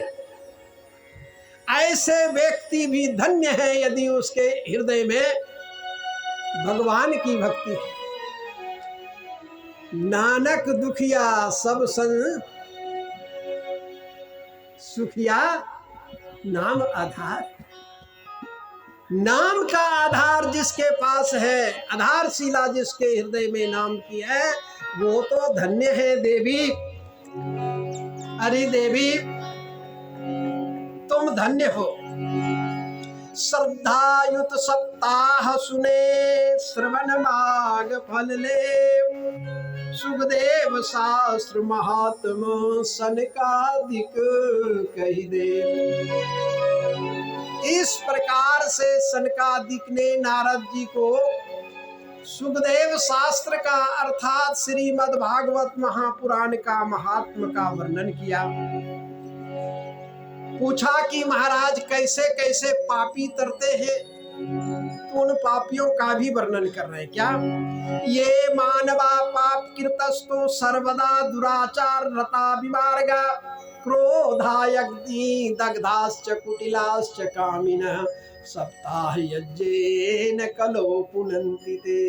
ऐसे व्यक्ति भी धन्य है यदि उसके हृदय में भगवान की भक्ति है। नानक दुखिया सब संग सुखिया नाम आधार। नाम का आधार जिसके पास है, आधारशिला जिसके हृदय में नाम की है, वो तो धन्य है देवी। अरे देवी तुम धन्य हो। श्रद्धायुत सप्ताह सुने श्रवण माग फल ले, सुखदेव शास्त्र महात्मा सनकादिक कही दे। इस प्रकार से सनकादिक ने नारद जी को सुखदेव शास्त्र का अर्थात श्रीमद् भागवत महापुराण का महात्म का वर्णन किया। पूछा कि महाराज कैसे कैसे पापी तरते हैं, तो उन पापियों का भी वर्णन कर रहे हैं। क्या? ये मानवा पाप कृतस्तो सर्वदा दुराचार रता विमार्गा, क्रोधायग्नि दग्धाश्च कुटिलाश्च कामिनः सप्ताह यज्ञेन कलो पुनन्ति ते।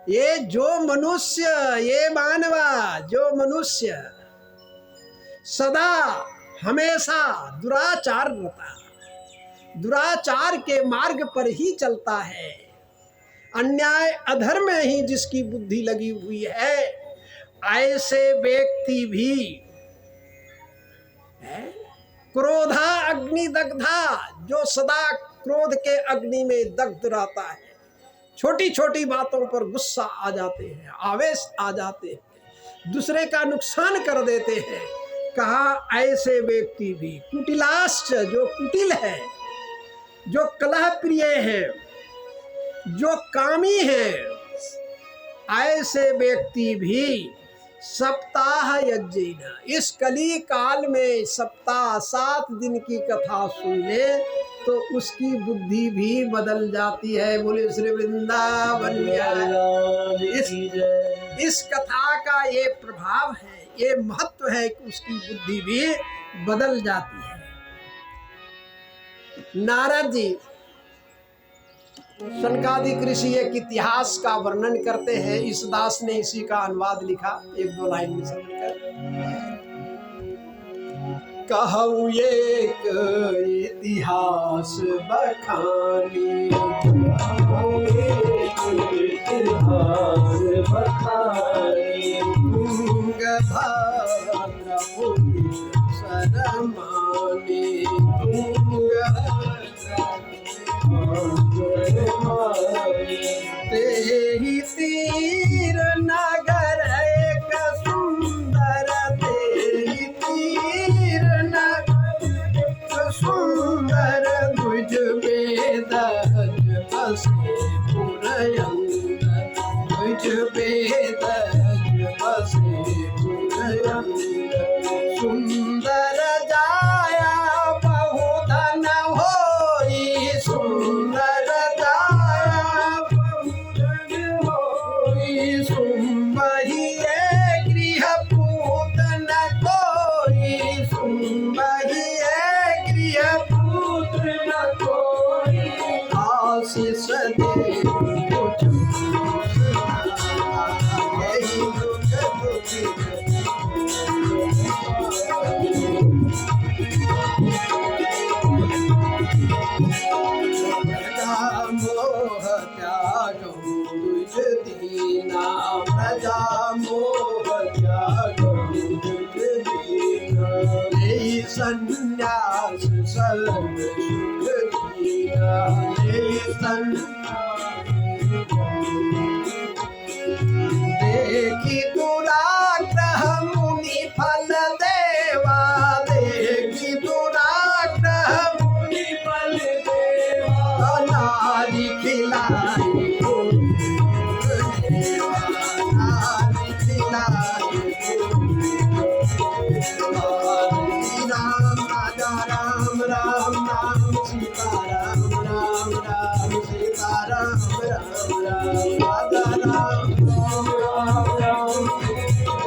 ये जो मनुष्य, ये मानवा, जो मनुष्य सदा हमेशा दुराचार रहता, दुराचार के मार्ग पर ही चलता है, अन्याय अधर्म में ही जिसकी बुद्धि लगी हुई है, ऐसे व्यक्ति भी क्रोधा अग्नि दग्धा, जो सदा क्रोध के अग्नि में दग्ध रहता है, छोटी छोटी बातों पर गुस्सा आ जाते हैं, आवेश आ जाते हैं, दूसरे का नुकसान कर देते हैं। कहा ऐसे व्यक्ति भी कुटिलाश्च, जो कुटिल है, जो कलह प्रिय है, जो कामी है, ऐसे व्यक्ति भी सप्ताह यज्ञेन, इस कली काल में सप्ताह 7 दिन की कथा सुन ले तो उसकी बुद्धि भी बदल जाती है। बोले श्री वृंदावन। इस कथा का ये प्रभाव है, ये महत्व है कि उसकी बुद्धि भी बदल जाती है। नारद जी सनकादिक ऋषि एक इतिहास का वर्णन करते हैं। इस दास ने इसी का अनुवाद लिखा, 1-2 लाइन में समझकर। कहूँ एक इतिहास बखानी, इतिहास बखानी, तुंगभद्रा माने तेहि तीर नगर एक सुंदर, तेहि तीर नगर एक सुंदर, द्विज वेदज बसे पुरंदर, द्विज वेदज बसे पुरंदर। सुंदर जाया बहु धन होई, सुंदर जाया बहु धन होई, सुंबहिए गृह पूत न कोई, सुंबहिए गृह पूत न कोई, आशीष दे कुछ यही दुख दुखी मोह त्यागं द्विज दीना, प्रजा मोह त्यागं द्विज दीना, लेहि संन्यास सर्व सुख दीना, लेहि संन्यास। देखि दुराग्रह मुनि फल देवा, देखि दुराग्रह मुनि फल देवा, नारी खिलाई नारी खिलाई राम राजा राम राम राम सीता राम राम राम सीता राम राम राम राजा राम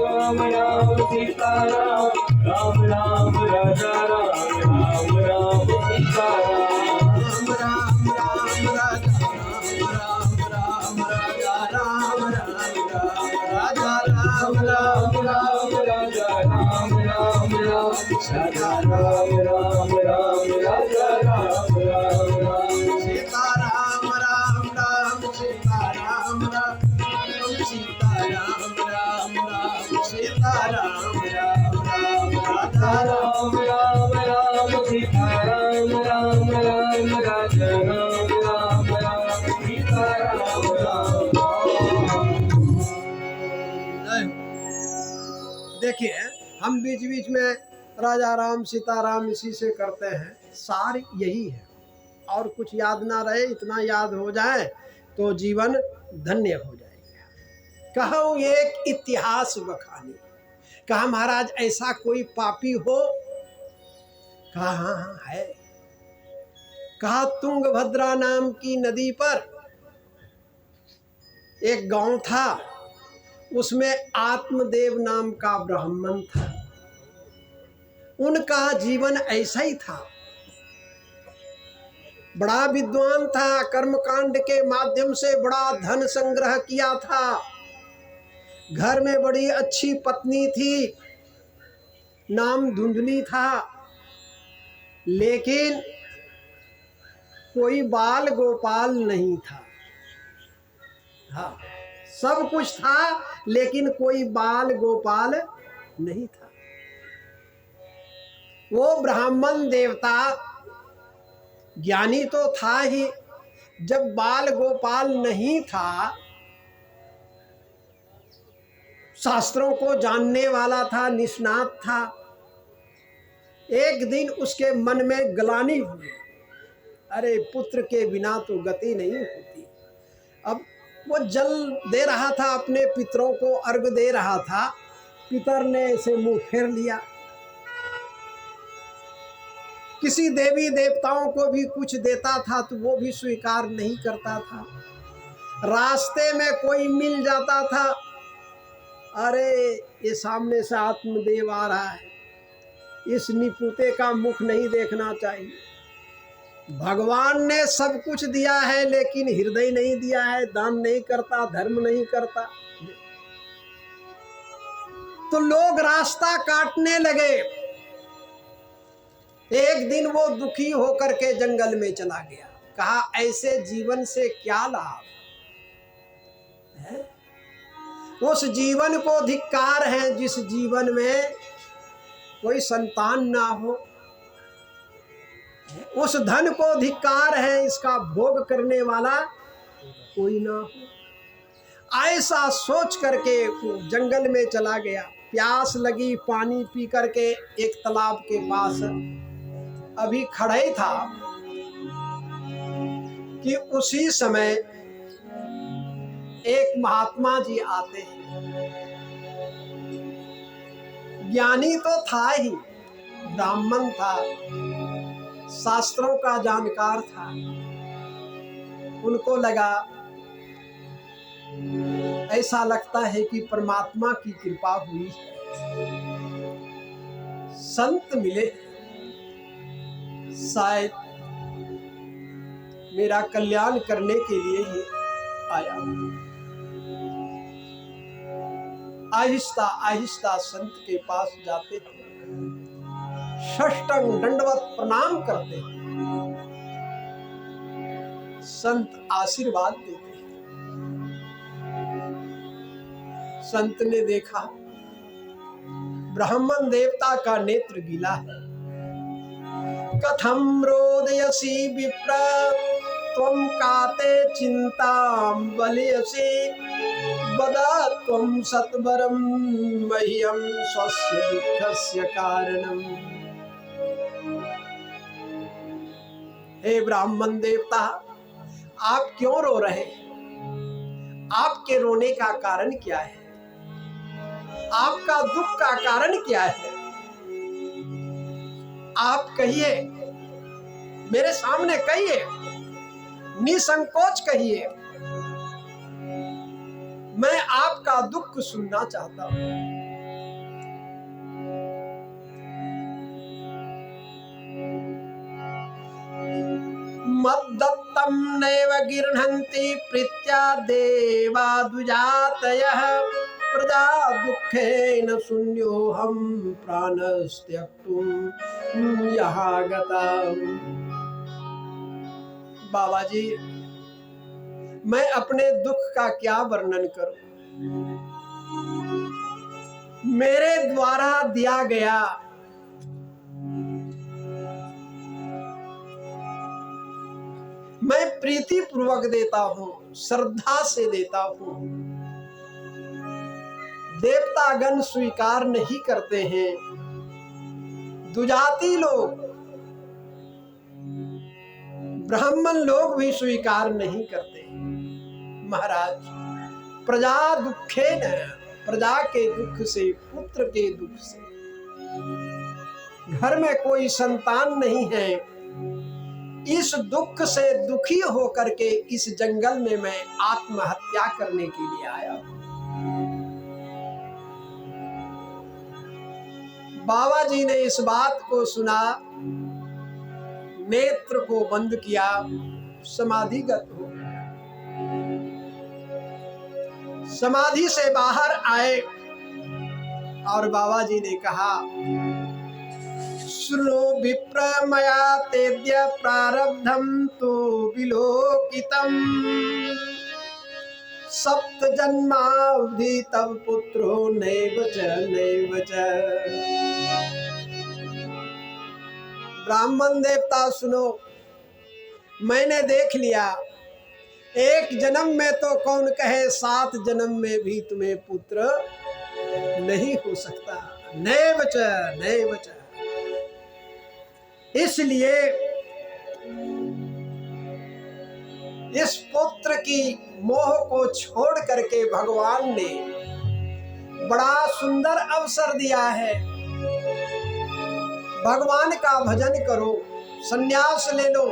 राम राम सीता राम राम राम राजा राम राम राम सीता राम राम राम राजा राम राम राजा राम राम राम राजा राम राम राम राजा राम राम राम सीता राम राम राम राजा राम राम राम सीता राम राम राम सीता राम राम सीता राम राम राम सीता राम राम राम राजा राम राम राम सीता राम राम राम राजा राम राम राम सीता राम राम। देखिए हम बीच बीच में राजा राम सीता राम इसी से करते हैं, सार यही है। और कुछ याद ना रहे, इतना याद हो जाए तो जीवन धन्य हो जाएगा। कहूँ एक इतिहास बखानी, कहा महाराज ऐसा कोई पापी हो? कहा हाँ हाँ है। कहा तुंगभद्रा नाम की नदी पर एक गांव था, उसमें आत्मदेव नाम का ब्राह्मण था। उनका जीवन ऐसा ही था, बड़ा विद्वान था, कर्मकांड के माध्यम से बड़ा धन संग्रह किया था, घर में बड़ी अच्छी पत्नी थी, नाम धुंधली था, लेकिन कोई बाल गोपाल नहीं था। हाँ, सब कुछ था लेकिन कोई बाल गोपाल नहीं था। वो ब्राह्मण देवता ज्ञानी तो था ही, जब बाल गोपाल नहीं था, शास्त्रों को जानने वाला था, निष्णात था। एक दिन उसके मन में ग्लानि हुई, अरे पुत्र के बिना तो गति नहीं होती। अब वो जल दे रहा था, अपने पितरों को अर्घ दे रहा था, पितर ने ऐसे मुंह फेर लिया। किसी देवी देवताओं को भी कुछ देता था तो वो भी स्वीकार नहीं करता था। रास्ते में कोई मिल जाता था, अरे ये सामने से आत्मदेव आ रहा है, इस निपुते का मुख नहीं देखना चाहिए। भगवान ने सब कुछ दिया है लेकिन हृदय नहीं दिया है, दान नहीं करता, धर्म नहीं करता। तो लोग रास्ता काटने लगे। एक दिन वो दुखी होकर के जंगल में चला गया। कहा ऐसे जीवन से क्या लाभ है? उस जीवन को धिक्कार है जिस जीवन में कोई संतान ना हो, उस धन को धिक्कार है, इसका भोग करने वाला कोई ना हो। ऐसा सोच करके जंगल में चला गया। प्यास लगी, पानी पी करके एक तालाब के पास अभी खड़ा ही था कि उसी समय एक महात्मा जी आते हैं। ज्ञानी तो था ही, ब्राह्मण था, शास्त्रों का जानकार था। उनको लगा, ऐसा लगता है कि परमात्मा की कृपा हुई है, संत मिले, शायद मेरा कल्याण करने के लिए ही आया। आहिस्ता आहिस्ता संत के पास जाते हैं, षष्टंग दंडवत प्रणाम करते हैं। संत आशीर्वाद देते हैं। संत ने देखा ब्राह्मण देवता का नेत्र गीला है। कथम रोदयसी विप्र त्वं काते चिंतां बलयसि वदा त्वं सत्वरं मह्यं स्वस्य दुःखस्य कारणम्। हे ब्राह्मण देवता, आप क्यों रो रहे हैं? आपके रोने का कारण क्या है? आपका दुख का कारण क्या है? आप कहिए, मेरे सामने कहिए, निसंकोच कहिए, मैं आपका दुख सुनना चाहता हूं। मद्दत्तं नैव गृह्णन्ति प्रीत्या देवा दुजातयः प्रजा दुःखेन शून्योऽहं प्राणस्त्यक्तुं यहाँ गता। बाबा जी, मैं अपने दुख का क्या वर्णन करूं? मेरे द्वारा दिया गया मैं प्रीति पूर्वक देता हूं, श्रद्धा से देता हूं। देवतागण स्वीकार नहीं करते हैं, दुजाति लोग, ब्राह्मण लोग भी स्वीकार नहीं करते। महाराज, प्रजा दुखे न, प्रजा के दुख से, पुत्र के दुख से, घर में कोई संतान नहीं है, इस दुख से दुखी होकर के इस जंगल में मैं आत्महत्या करने के लिए आया हूं। बाबा जी ने इस बात को सुना, नेत्र को बंद किया, समाधिगत हो गए। समाधि से बाहर आए और बाबा जी ने कहा, सुनो विप्र मया तेद्य प्रारब्धं तु विलोकितम् सप्त जन्मावधि तव पुत्रो नैव च। ब्राह्मण देवता सुनो, मैंने देख लिया, एक जन्म में तो कौन कहे, 7 जन्म में भी तुम्हें पुत्र नहीं हो सकता। नैव च। इसलिए इस पुत्र की मोह को छोड़ करके भगवान ने बड़ा सुंदर अवसर दिया है। भगवान का भजन करो, संन्यास ले लो,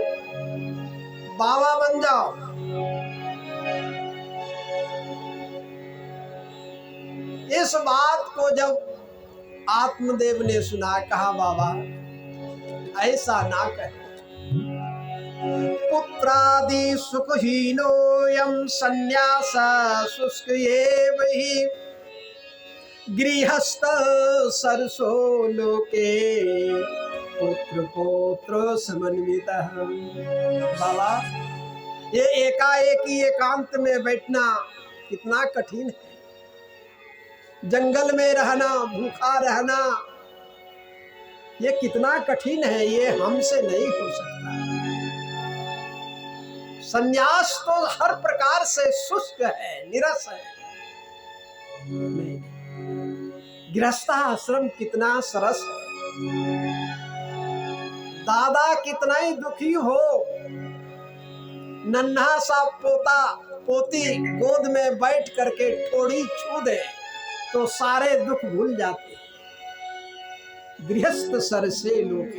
बाबा बन जाओ। इस बात को जब आत्मदेव ने सुना, कहा बाबा ऐसा ना कहे, पुत्रादि सुखहीनोऽयं संन्यास शुष्क एव हि गृहस्थ सरसो लोके पुत्र पौत्र समन्वितः। बाबा, ये एकाएकी एकांत में बैठना कितना कठिन है। जंगल में रहना, भूखा रहना, ये कितना कठिन है, ये हमसे नहीं हो सकता। संन्यास तो हर प्रकार से शुष्क है, निरस है। नहीं, गृहस्थाश्रम कितना सरस है। दादा कितना ही दुखी हो, नन्हा सा पोता पोती गोद में बैठ करके थोड़ी छू दे तो सारे दुख भूल जाते हैं। गृहस्थ सरसे लोग,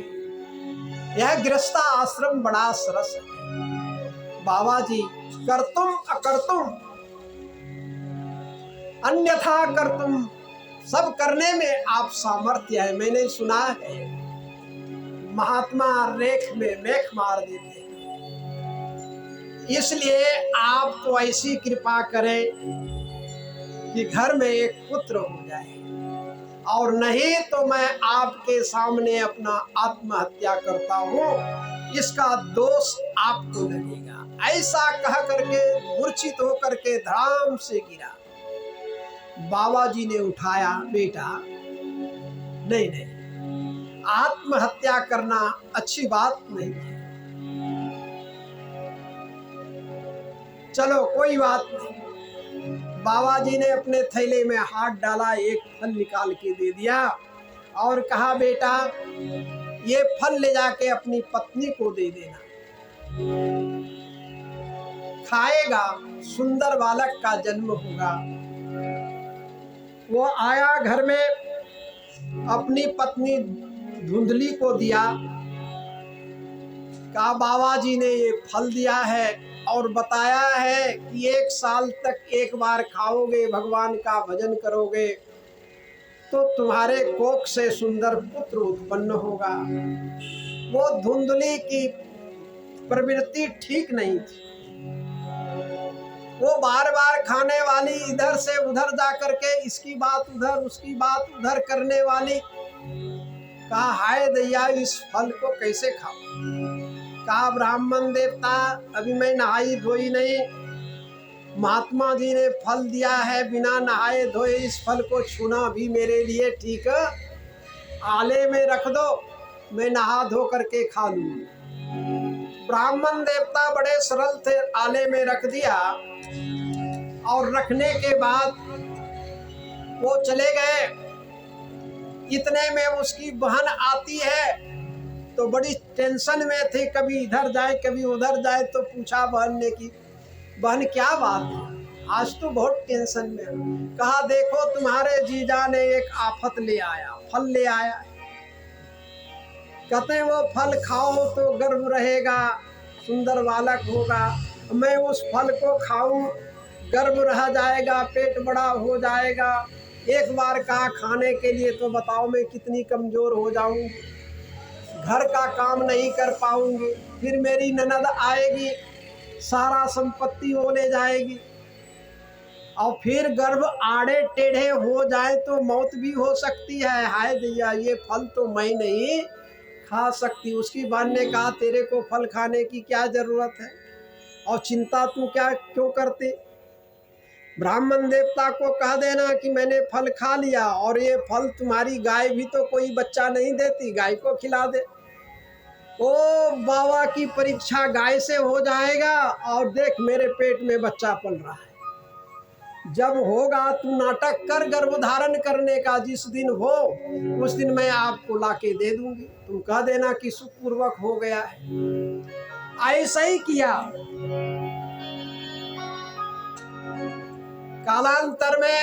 यह गृहस्था आश्रम बड़ा सरस है। बाबा जी कर्तुम अकर्तुम अन्यथा कर्तुम, सब करने में आप सामर्थ्य है। मैंने सुना है महात्मा रेख में मेख मार देते हैं, इसलिए आप तो ऐसी कृपा करें कि घर में एक पुत्र हो जाए, और नहीं तो मैं आपके सामने अपना आत्महत्या करता हूँ, इसका दोष आपको लगेगा। ऐसा कह करके मूर्छित होकर के धड़ाम से गिरा। बाबा जी ने उठाया, बेटा नहीं नहीं, आत्महत्या करना अच्छी बात नहीं है, चलो कोई बात नहीं। बाबा जी ने अपने थैले में हाथ डाला, एक फल निकाल के दे दिया और कहा, बेटा ये फल ले जाके अपनी पत्नी को दे देना, खाएगा, सुंदर बालक का जन्म होगा। वो आया घर में, अपनी पत्नी धुंधली को दिया, कहा बाबा जी ने ये फल दिया है और बताया है कि 1 साल तक एक बार खाओगे, भगवान का भजन करोगे तो तुम्हारे कोख से सुंदर पुत्र उत्पन्न होगा। वो धुंधली की प्रवृत्ति ठीक नहीं थी, वो बार बार खाने वाली, इधर से उधर जा करके इसकी बात उधर उसकी बात उधर करने वाली। कहा हाय दैया, इस फल को कैसे खाऊं? कहा ब्राह्मण देवता, अभी मैं नहाई धोई नहीं, महात्मा जी ने फल दिया है, बिना नहाए धोए इस फल को छूना भी मेरे लिए ठीक है, आले में रख दो, मैं नहा धो करके खा लूँ। ब्राह्मण देवता बड़े सरल थे, आले में रख दिया और रखने के बाद वो चले गए। इतने में उसकी बहन आती है तो बड़ी टेंशन में थी, कभी इधर जाए कभी उधर जाए, तो पूछा बहन ने कि बहन क्या बात है, आज तो बहुत टेंशन में हूँ। कहा देखो तुम्हारे जीजा ने एक आफत ले आया, फल ले आया। कहते हैं वो फल खाओ तो गर्भ रहेगा, सुंदर बालक होगा, मैं उस फल को खाऊं, गर्भ रह जाएगा, पेट बड़ा हो जाएगा, एक बार कहा खाने के लिए तो बताओ मैं कितनी कमज़ोर हो जाऊंगी, घर का काम नहीं कर पाऊंगी, फिर मेरी ननद आएगी सारा संपत्ति वो ले जाएगी, और फिर गर्भ आड़े टेढ़े हो जाए तो मौत भी हो सकती है। हाय दैया, ये फल तो मैं नहीं खा सकती। उसकी बहन ने कहा तेरे को फल खाने की क्या ज़रूरत है और चिंता तू क्या क्यों करती? ब्राह्मण देवता को कह देना कि मैंने फल खा लिया, और ये फल तुम्हारी गाय भी तो कोई बच्चा नहीं देती, गाय को खिला दे। ओ बाबा की परीक्षा गाय से हो जाएगा, और देख मेरे पेट में बच्चा पल रहा है, जब होगा तू नाटक कर गर्भधारण करने का, जिस दिन हो उस दिन मैं आपको लाके दे दूंगी, तुम कह देना कि सुखपूर्वक हो गया है। ऐसा ही किया। कालांतर में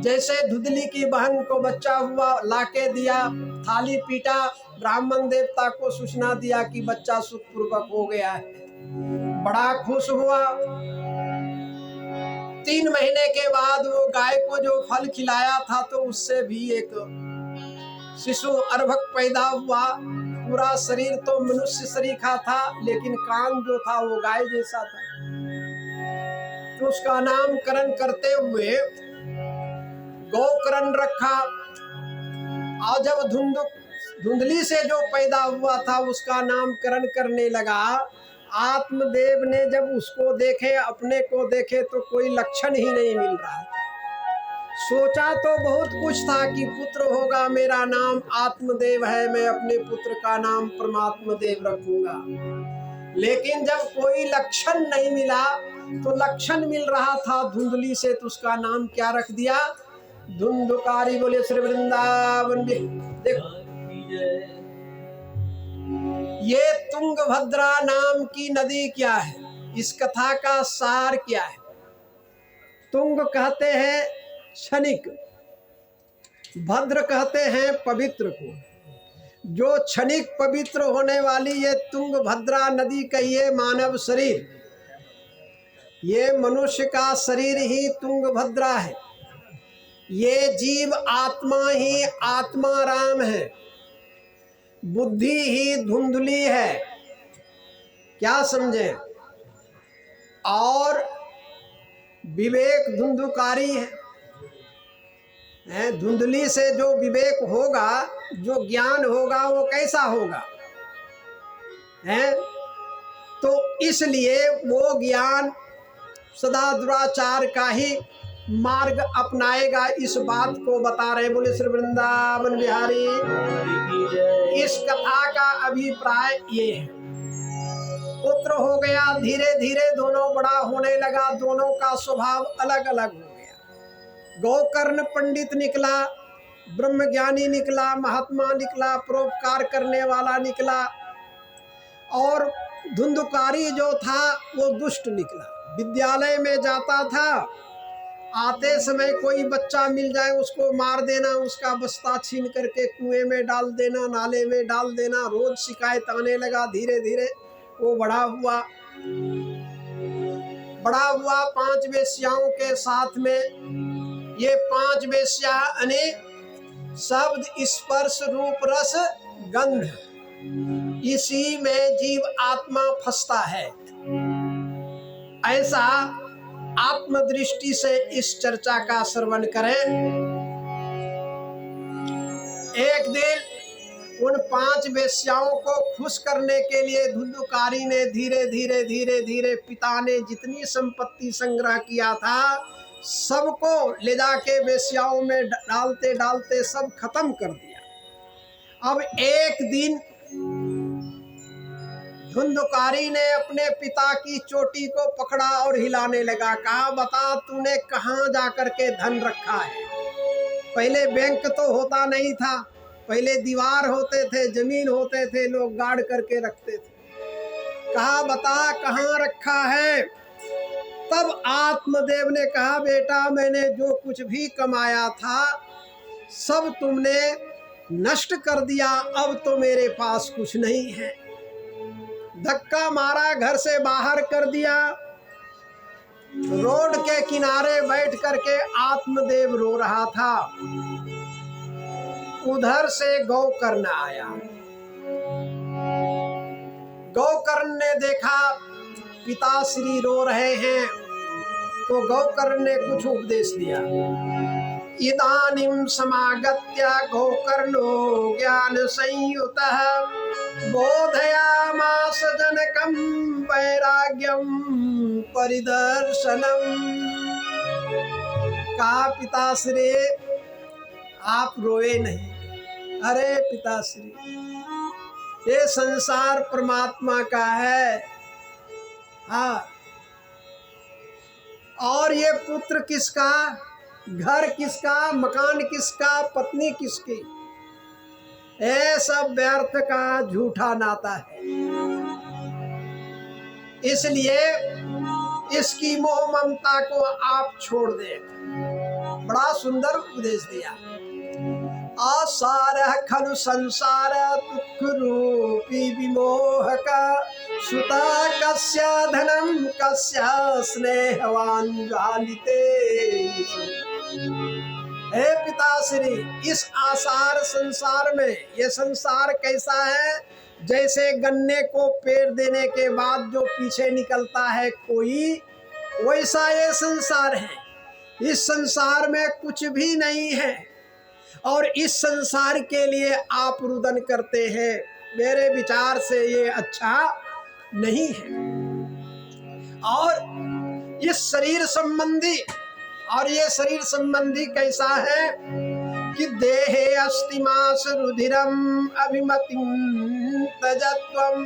जैसे धुंधली की बहन को बच्चा हुआ, लाके दिया, थाली पीटा, ब्राह्मण देवता को सूचना दिया कि बच्चा सुखपूर्वक हो गया है। बड़ा खुश हुआ। 3 महीने के बाद वो गाय को जो फल खिलाया था तो उससे भी एक शिशु अर्भक पैदा हुआ। पूरा शरीर तो मनुष्य शरीर का था, लेकिन कान जो था वो गाय जैसा था। तो उसका नामकरण करते हुए गौकरण रखा, और जब धुंधली से जो पैदा हुआ था उसका नामकरण करने लगा। आत्मदेव ने जब उसको देखे, अपने को देखे, तो कोई लक्षण ही नहीं मिल रहा था। सोचा तो बहुत कुछ था कि पुत्र होगा, मेरा नाम आत्मदेव है, मैं अपने पुत्र का नाम परमात्मा देव रखूंगा। लेकिन जब कोई लक्षण नहीं मिला, तो लक्षण मिल रहा था धुंधली से, तो उसका नाम क्या रख दिया? धुंधुकारी। बोले श्री वृंदावन। देखो, ये तुंगभद्रा नाम की नदी क्या है? इस कथा का सार क्या है? तुंग कहते हैं क्षणिक, भद्र कहते हैं पवित्र को। जो क्षणिक पवित्र होने वाली ये तुंगभद्रा नदी का ये मानव शरीर, ये मनुष्य का शरीर ही तुंगभद्रा है। ये जीव आत्मा ही आत्मा राम है, बुद्धि ही धुंधली है। क्या समझे? और विवेक धुंधुकारी है। धुंधली से जो विवेक होगा, जो ज्ञान होगा, वो कैसा होगा? है तो इसलिए वो ज्ञान सदा दुराचार का ही मार्ग अपनाएगा। इस बात को बता रहे। बोले श्री वृंदावन बिहारी। इस कथा का अभिप्राय ये है। पुत्र हो गया, धीरे धीरे दोनों बड़ा होने लगा, दोनों का स्वभाव अलग अलग हो गया। गौकर्ण पंडित निकला, ब्रह्मज्ञानी निकला, महात्मा निकला, परोपकार करने वाला निकला। और धुंधुकारी जो था वो दुष्ट निकला। विद्यालय में जाता था, आते समय कोई बच्चा मिल जाए उसको मार देना, उसका बस्ता छीन करके कुएं में डाल देना, नाले में डाल देना। रोज शिकायत आने लगा। धीरे धीरे वो बड़ा हुआ 5 वेश्याओं के साथ में। ये 5 वेश्या अनेक शब्द, स्पर्श, रूप, रस, गंध, इसी में जीव आत्मा फंसता है। ऐसा आत्मदृष्टि से इस चर्चा का श्रवण करें। एक दिन उन 5 वेश्याओं को खुश करने के लिए धुंधुकारी ने धीरे धीरे पिता ने जितनी संपत्ति संग्रह किया था, सबको ले जाके वेश्याओं में डालते डालते सब खत्म कर दिया। अब एक दिन धुंधुकारी ने अपने पिता की चोटी को पकड़ा और हिलाने लगा। कहा, बता तूने कहाँ जाकर के धन रखा है? पहले बैंक तो होता नहीं था, पहले दीवार होते थे, जमीन होते थे, लोग गाड़ करके रखते थे। कहा, बता कहाँ रखा है? तब आत्मदेव ने कहा, बेटा मैंने जो कुछ भी कमाया था सब तुमने नष्ट कर दिया, अब तो मेरे पास कुछ नहीं है। धक्का मारा, घर से बाहर कर दिया। रोड के किनारे बैठ करके आत्मदेव रो रहा था। उधर से गौकर्ण आया। गौकर्ण ने देखा पिताश्री रो रहे हैं, तो गौकर्ण ने कुछ उपदेश दिया। इदानीं समागत्य गौकर्णो ज्ञान संयुतः बोधयामास जनकं वैराग्यं परिदर्शनम्। कहा, पिताश्री आप रोए नहीं। अरे पिताश्री, ये संसार परमात्मा का है। हाँ, और ये पुत्र किसका, घर किसका, मकान किसका, पत्नी किसकी? ये सब व्यर्थ का झूठा नाता है। इसलिए इसकी मोह ममता को आप छोड़ दें। बड़ा सुंदर उपदेश दिया। आसार खलु संसार दुख रूपी विमोहक, सुता कस्य धनम कस्य स्नेहवान जालिते। हे पिताश्री, इस आसार संसार में, ये संसार कैसा है? जैसे गन्ने को पेड़ देने के बाद जो पीछे निकलता है कोई, वैसा ये संसार है। इस संसार में कुछ भी नहीं है और इस संसार के लिए आप रुदन करते हैं। मेरे विचार से ये अच्छा नहीं है। और इस शरीर संबंधी और ये शरीर संबंधी कैसा है कि देहे अस्तिमास रुधिरम अभिमतिम तजत्वम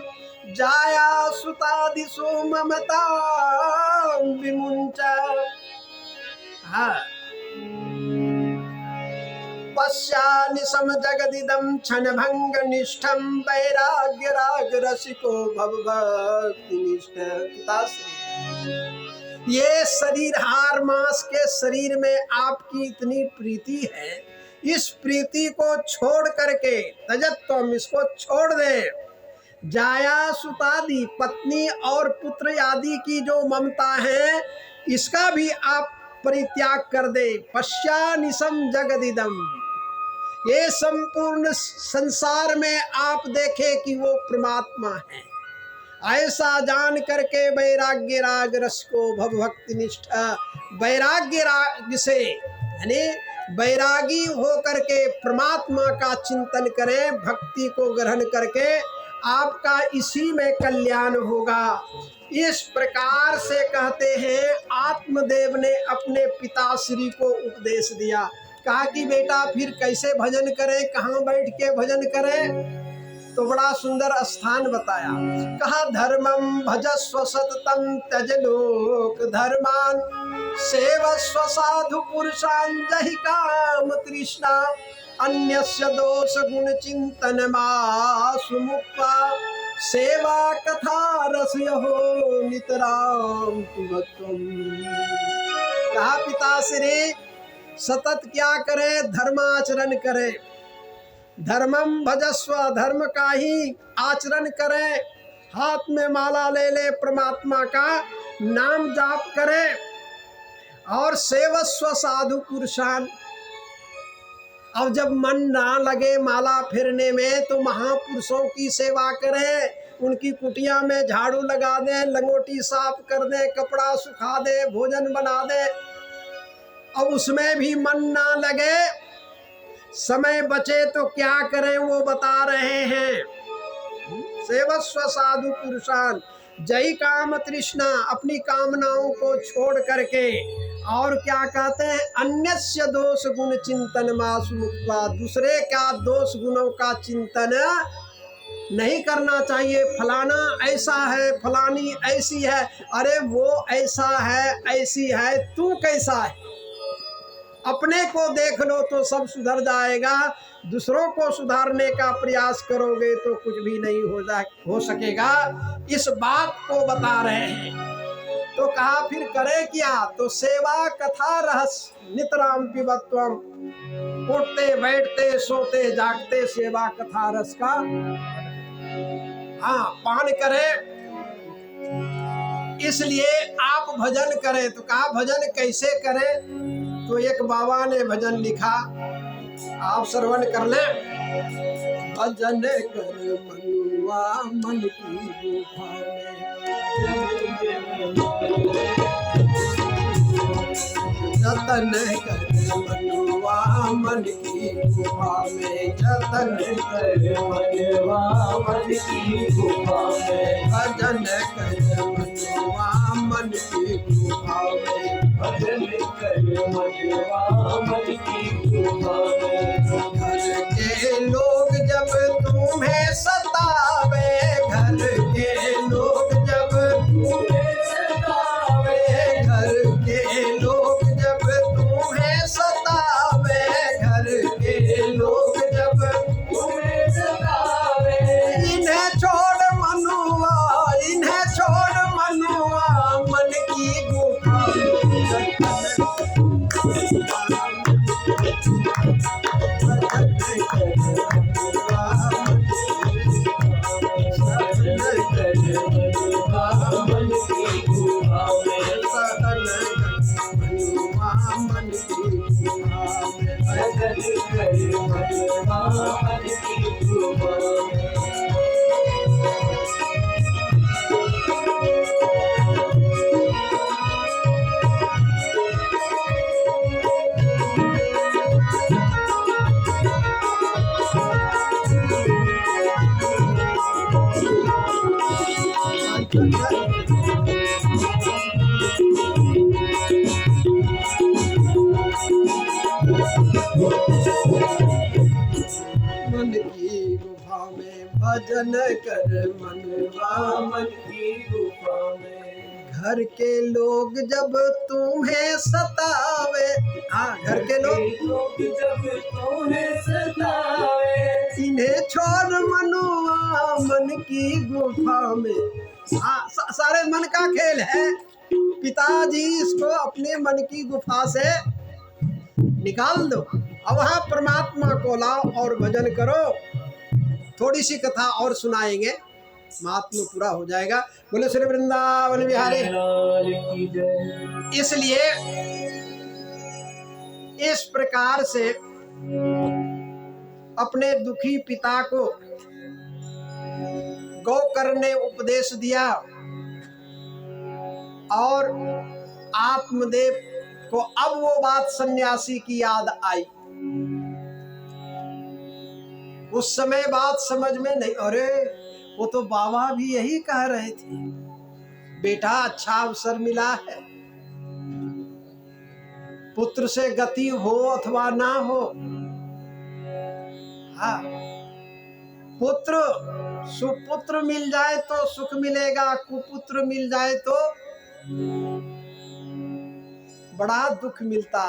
जाया सुतादिशो ममता विमुंच। हाँ, पश्यानिशम जगदिदम क्षण भंग निष्ठम वैराग्य राग रसिको भव भक्ति निष्ठ। पिताश्री, ये शरीर हार मास के शरीर में आपकी इतनी प्रीति है, इस प्रीति को छोड़ करके तजत्वम, इसको छोड़ दे। जाया सुतादि, पत्नी और पुत्र आदि की जो ममता है, इसका भी आप परित्याग कर दे। पश्यानिशम जगदिदम, ये संपूर्ण संसार में आप देखें कि वो परमात्मा है, ऐसा जान करके वैराग्य राग रस को भव भक्ति निष्ठा, वैराग्य राग से यानी वैरागी हो करके परमात्मा का चिंतन करें, भक्ति को ग्रहण करके आपका इसी में कल्याण होगा। इस प्रकार से कहते हैं आत्मदेव ने अपने पिताश्री को उपदेश दिया। कहा कि बेटा फिर कैसे भजन करें, कहाँ बैठ के भजन करें, तो बड़ा सुंदर स्थान बताया। कहा धर्मम भजस्व सततम त्यज लोक धर्मान सेवस्व साधु पुरुषान जहि काम तृष्णा अन्यस्य दोष गुण चिंतन मासु मुक्ता सेवा कथा रसयो नितराम पिबत्वम। कहा पिताश्री सतत क्या करे, धर्माचरण करे, धर्मम भजस्व, धर्म का ही आचरण करे, हाथ में माला ले ले, परमात्मा का नाम जाप करे, और सेवस्व साधु पुरुषान। अब जब मन ना लगे माला फेरने में तो महापुरुषों की सेवा करें, उनकी कुटिया में झाड़ू लगा दें, लंगोटी साफ कर दें, कपड़ा सुखा दे, भोजन बना दे। अब उसमें भी मन ना लगे, समय बचे तो क्या करें वो बता रहे हैं। सेवस्व साधु पुरुषान जय काम तृष्णा, अपनी कामनाओं को छोड़ करके, और क्या कहते हैं अन्यस्य दोष गुण चिंतन मासु मुक्त्वा, दूसरे क्या दोष गुणों का चिंतन नहीं करना चाहिए। फलाना ऐसा है, फलानी ऐसी है, अरे वो ऐसा है, ऐसी है, तू कैसा है, अपने को देख लो तो सब सुधर जाएगा। दूसरों को सुधारने का प्रयास करोगे तो कुछ भी नहीं हो सकेगा। इस बात को बता रहे हैं। तो कहा फिर करे क्या, तो सेवा कथा रहस्य नितराम पिबत्वम, उठते बैठते सोते जागते सेवा कथा रस का पान करे। इसलिए आप भजन करें। तो कहा भजन कैसे करें, तो एक बाबा ने भजन लिखा, आप श्रवण कर लें। भजन कर मनुआ मन की गुफा जतन कर मनुआ मन की गुफा में, जतन कर मनुआ मन की गुफा में, भजन कर मनुआ मन की गुफा में, भजन कर मनुआ मन की गुफा में। घर के लोग जब तुम्हें सतावे, घर के लोग जब तुम्हें सतावे, घर के लोग जब तुम्हें सतावे, घर के लोग जब तुम्हें सतावे, इन्हें छोड़ मनुआ, इन्हें छोड़ मनुआ मन की गुफा। भजन कर मनवा मन की गुफा में। घर के लोग जब तुम्हें सतावे, हाँ घर के लोग जब तुम्हें सतावे, इन्हें छोड़ मनुआ मन की गुफा में। हाँ सारे मन का खेल है। पिताजी इसको अपने मन की गुफा से निकाल दो, अब वहाँ परमात्मा को लाओ और भजन करो। थोड़ी सी कथा और सुनाएंगे, महात्मा पूरा हो जाएगा। बोले श्री वृंदावन बिहारी। लाल की जय। इसलिए इस प्रकार से अपने दुखी पिता को गौकर्ण ने उपदेश दिया और आत्मदेव को अब वो बात सन्यासी की याद आई। उस समय बात समझ में नहीं, अरे वो तो बाबा भी यही कह रहे थे, बेटा अच्छा अवसर मिला है, पुत्र से गति हो अथवा ना हो, हाँ पुत्र सुपुत्र मिल जाए तो सुख मिलेगा, कुपुत्र मिल जाए तो बड़ा दुख मिलता।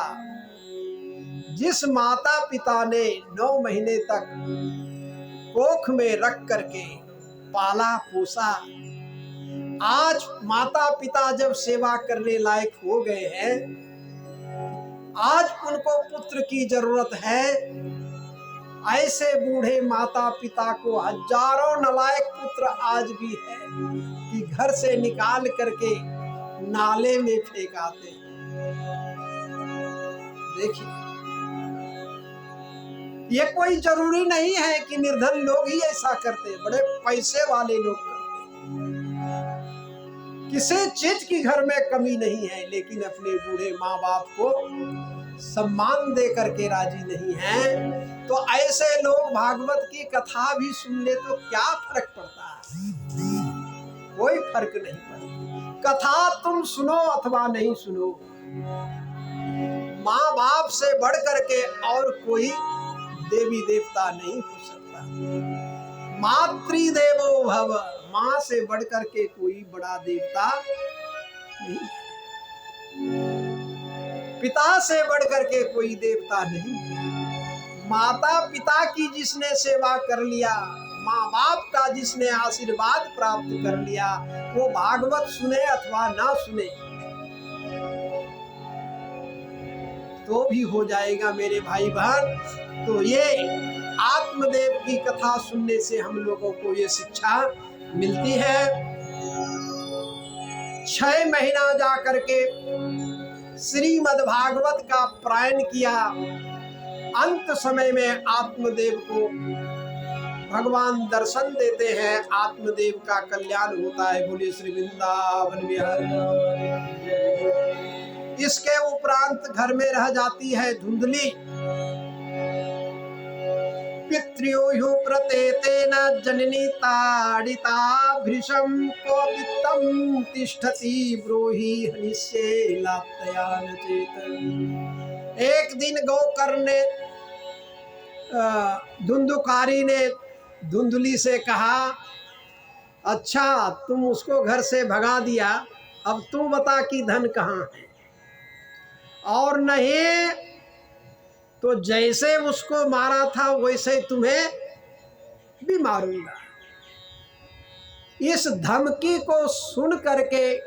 जिस माता पिता ने 9 महीने तक कोख में रख करके पाला पोसा, आज माता पिता जब सेवा करने लायक हो गए हैं, आज उनको पुत्र की जरूरत है। ऐसे बूढ़े माता पिता को हजारों नालायक पुत्र आज भी है कि घर से निकाल करके नाले में फेंक आते हैं। देखिए, ये कोई जरूरी नहीं है कि निर्धन लोग ही ऐसा करते, बड़े पैसे वाले लोग करते। किसी चीज की घर में कमी नहीं है, लेकिन अपने बूढ़े माँ बाप को सम्मान दे करके राजी नहीं है। तो ऐसे लोग भागवत की कथा भी सुन ले तो क्या फर्क पड़ता है? कोई फर्क नहीं पड़ता। कथा तुम सुनो अथवा नहीं सुनो, माँ बाप से बढ़ करके और कोई देवी देवता नहीं हो सकता। मातृदेवो भव, माँ से बढ़ करके कोई बड़ा देवता नहीं, पिता से बढ़ करके कोई देवता नहीं। माता पिता की जिसने सेवा कर लिया, माँ बाप का जिसने आशीर्वाद प्राप्त कर लिया, वो भागवत सुने अथवा ना सुने तो भी हो जाएगा मेरे भाई बहन। तो ये आत्मदेव की कथा सुनने से हम लोगों को ये शिक्षा मिलती है। 6 महीना जा करके श्रीमद् भागवत का पारायण किया। अंत समय में आत्मदेव को भगवान दर्शन देते हैं, आत्मदेव का कल्याण होता है। बोलिए श्री वृंदावन बिहारी। इसके उपरांत घर में रह जाती है धुंधली। पितृयो प्रतेतेन जननी ताड़िता भृशं को वित्तं तिष्ठति ब्रूहि हनिष्ये लाप्तया न चेत। एक दिन गौकर्ण ने धुंधुकारी ने धुंधली से कहा, अच्छा तुम उसको घर से भगा दिया, अब तू बता कि धन कहाँ है, और नहीं तो जैसे उसको मारा था वैसे तुम्हें भी मारूंगा। इस धमकी को सुन करके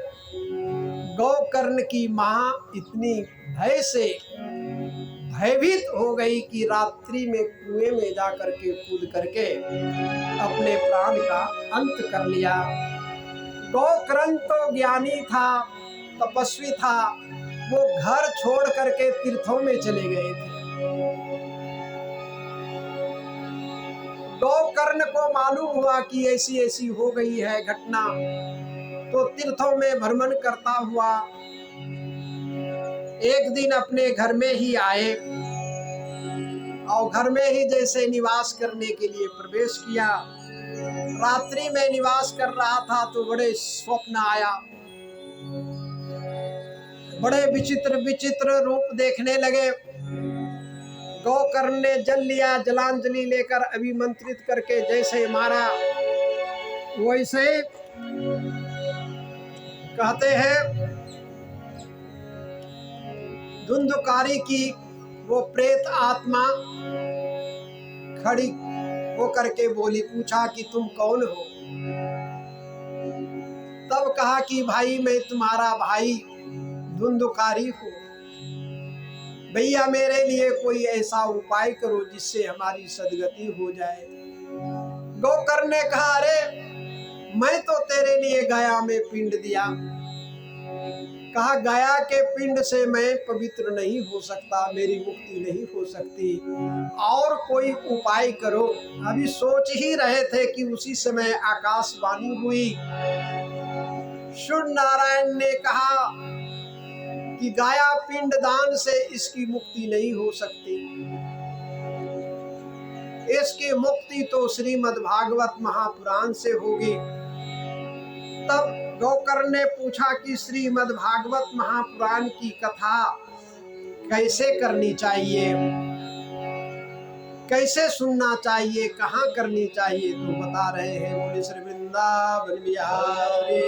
गौकर्ण की माँ इतनी भय से भयभीत हो गई कि रात्रि में कुएं में जा करके कूद करके अपने प्राण का अंत कर लिया। गौकर्ण तो ज्ञानी था, तपस्वी था, वो घर छोड़ करके तीर्थों में चले गए थे। गौकर्ण को मालूम हुआ कि ऐसी ऐसी हो गई है घटना, तो तीर्थों में भ्रमण करता हुआ एक दिन अपने घर में ही आए और घर में ही जैसे निवास करने के लिए प्रवेश किया। रात्रि में निवास कर रहा था तो बड़े स्वप्न आया, बड़े विचित्र विचित्र रूप देखने लगे। गौकर्ण ने जल लिया, जलांजलि लेकर अभिमंत्रित करके जैसे मारा वैसे कहते हैं धुंधुकारी की वो प्रेत आत्मा खड़ी होकर के बोली, पूछा कि तुम कौन हो? तब कहा कि भाई मैं तुम्हारा भाई धुंधुकारी हूँ, भैया मेरे लिए कोई ऐसा उपाय करो जिससे हमारी सदगति हो जाए। गौकर्ण ने कहा, अरे मैं तो तेरे लिए गया में पिंड दिया। कहा, गया के पिंड से मैं पवित्र नहीं हो सकता, मेरी मुक्ति नहीं हो सकती, और कोई उपाय करो। अभी सोच ही रहे थे कि उसी समय आकाशवाणी हुई। सूर्य नारायण ने कहा कि गया पिंड दान से इसकी मुक्ति नहीं हो सकती, इसकी मुक्ति तो श्रीमद् भागवत महापुराण से होगी। तब गौकर्ण ने पूछा कि श्रीमद् भागवत महापुराण की कथा कैसे करनी चाहिए, कैसे सुनना चाहिए, कहाँ करनी चाहिए? तो बता रहे हैं, बोले श्री वृंदावन बिहारी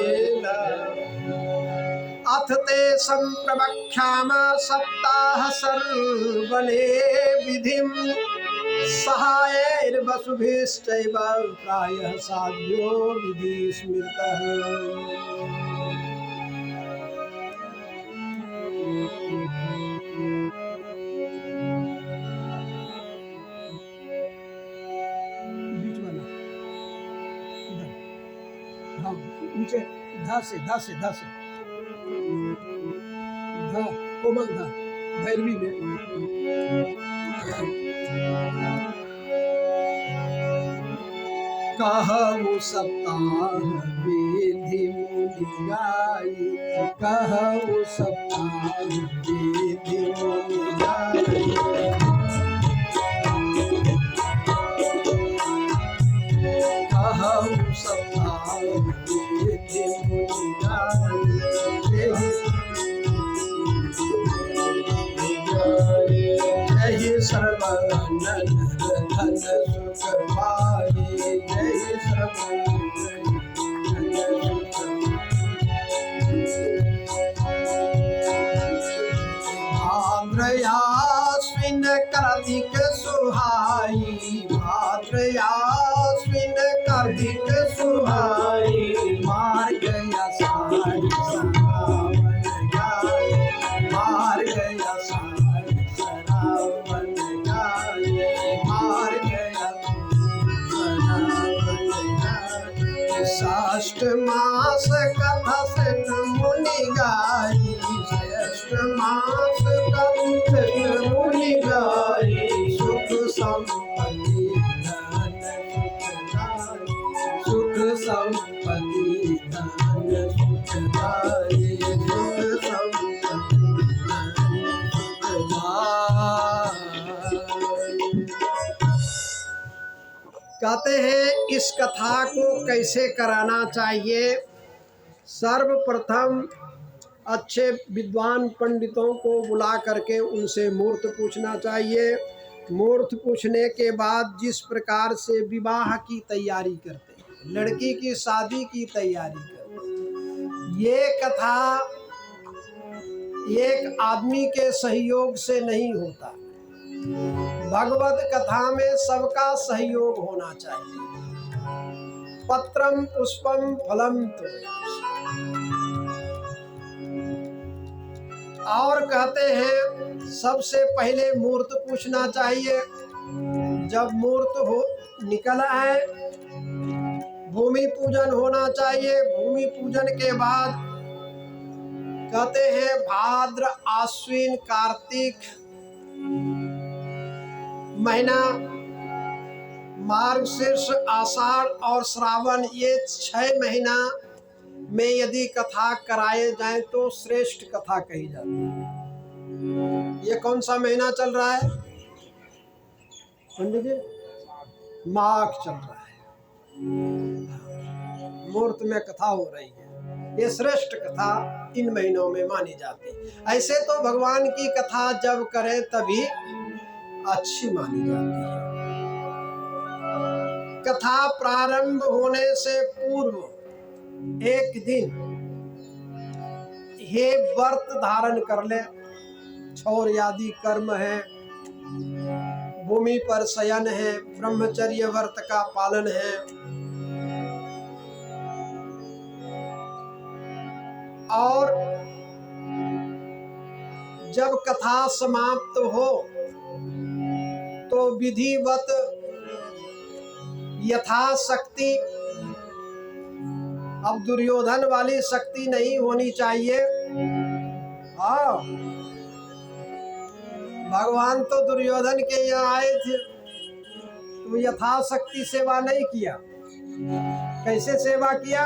अथ ते संप्रवक्ष्याम सप्ताह सर्वने विधिम सहायैर्वसुभिश्चैव प्रायः साध्यो विधि स्मृतः। हाँ, नीचे धा से धा, कोमल धा, भैरवी में। कहु सप्ताह विधि मुनि गाई, कहु सप्ताह विधि मुनि गाई, कहु सप्ताह विधि मुनि गाई, जय सर्वानंद धन सुख पाई, जय सर्वानंद धन सुख। भाद्रयाश्विन कार्तिक सुहाई, भाद्रयाश्विन कार्तिक सुहाई, मार्ग आषाढ़ श्रावण गाए, मार्ग आषाढ़ श्रावण गाए, मार्ग षष्ठ मास कथा से मुनि गाई, श्रेष्ठ मास कथा से मुनि गाई, सुख संपत्ति धन सुख संपत्ति धन सुख गाई, सुख संपत्ति धन सुख गाई। कहते हैं इस कथा को कैसे कराना चाहिए। सर्वप्रथम अच्छे विद्वान पंडितों को बुला करके उनसे मुहूर्त पूछना चाहिए। मुहूर्त पूछने के बाद जिस प्रकार से विवाह की तैयारी करते हैं, लड़की की शादी की तैयारी करते हैं, ये कथा एक आदमी के सहयोग से नहीं होता। भगवत कथा में सबका सहयोग होना चाहिए। पत्रम पुष्पम फलम तो। और कहते हैं सबसे पहले मुहूर्त पूछना चाहिए। जब मुहूर्त हो निकला है, भूमि पूजन होना चाहिए। भूमि पूजन के बाद कहते हैं भाद्र आश्विन कार्तिक महीना, मार्गशीर्ष आषाढ़ और श्रावण, ये 6 महीना में यदि कथा कराए जाए तो श्रेष्ठ कथा कही जाती है। ये कौन सा महीना चल रहा है पंडित जी? माघ चल रहा है। मुहूर्त में कथा हो रही है। ये श्रेष्ठ कथा इन महीनों में मानी जाती है। ऐसे तो भगवान की कथा जब करें तभी अच्छी मानी जाती है। कथा प्रारंभ होने से पूर्व एक दिन हे व्रत धारण कर ले। छौर आदि कर्म है, भूमि पर शयन है, ब्रह्मचर्य व्रत का पालन है। और जब कथा समाप्त हो तो विधिवत यथाशक्ति, अब दुर्योधन वाली शक्ति नहीं होनी चाहिए। हाँ, भगवान तो दुर्योधन के यहाँ आए थे तो यथाशक्ति सेवा नहीं किया। कैसे सेवा किया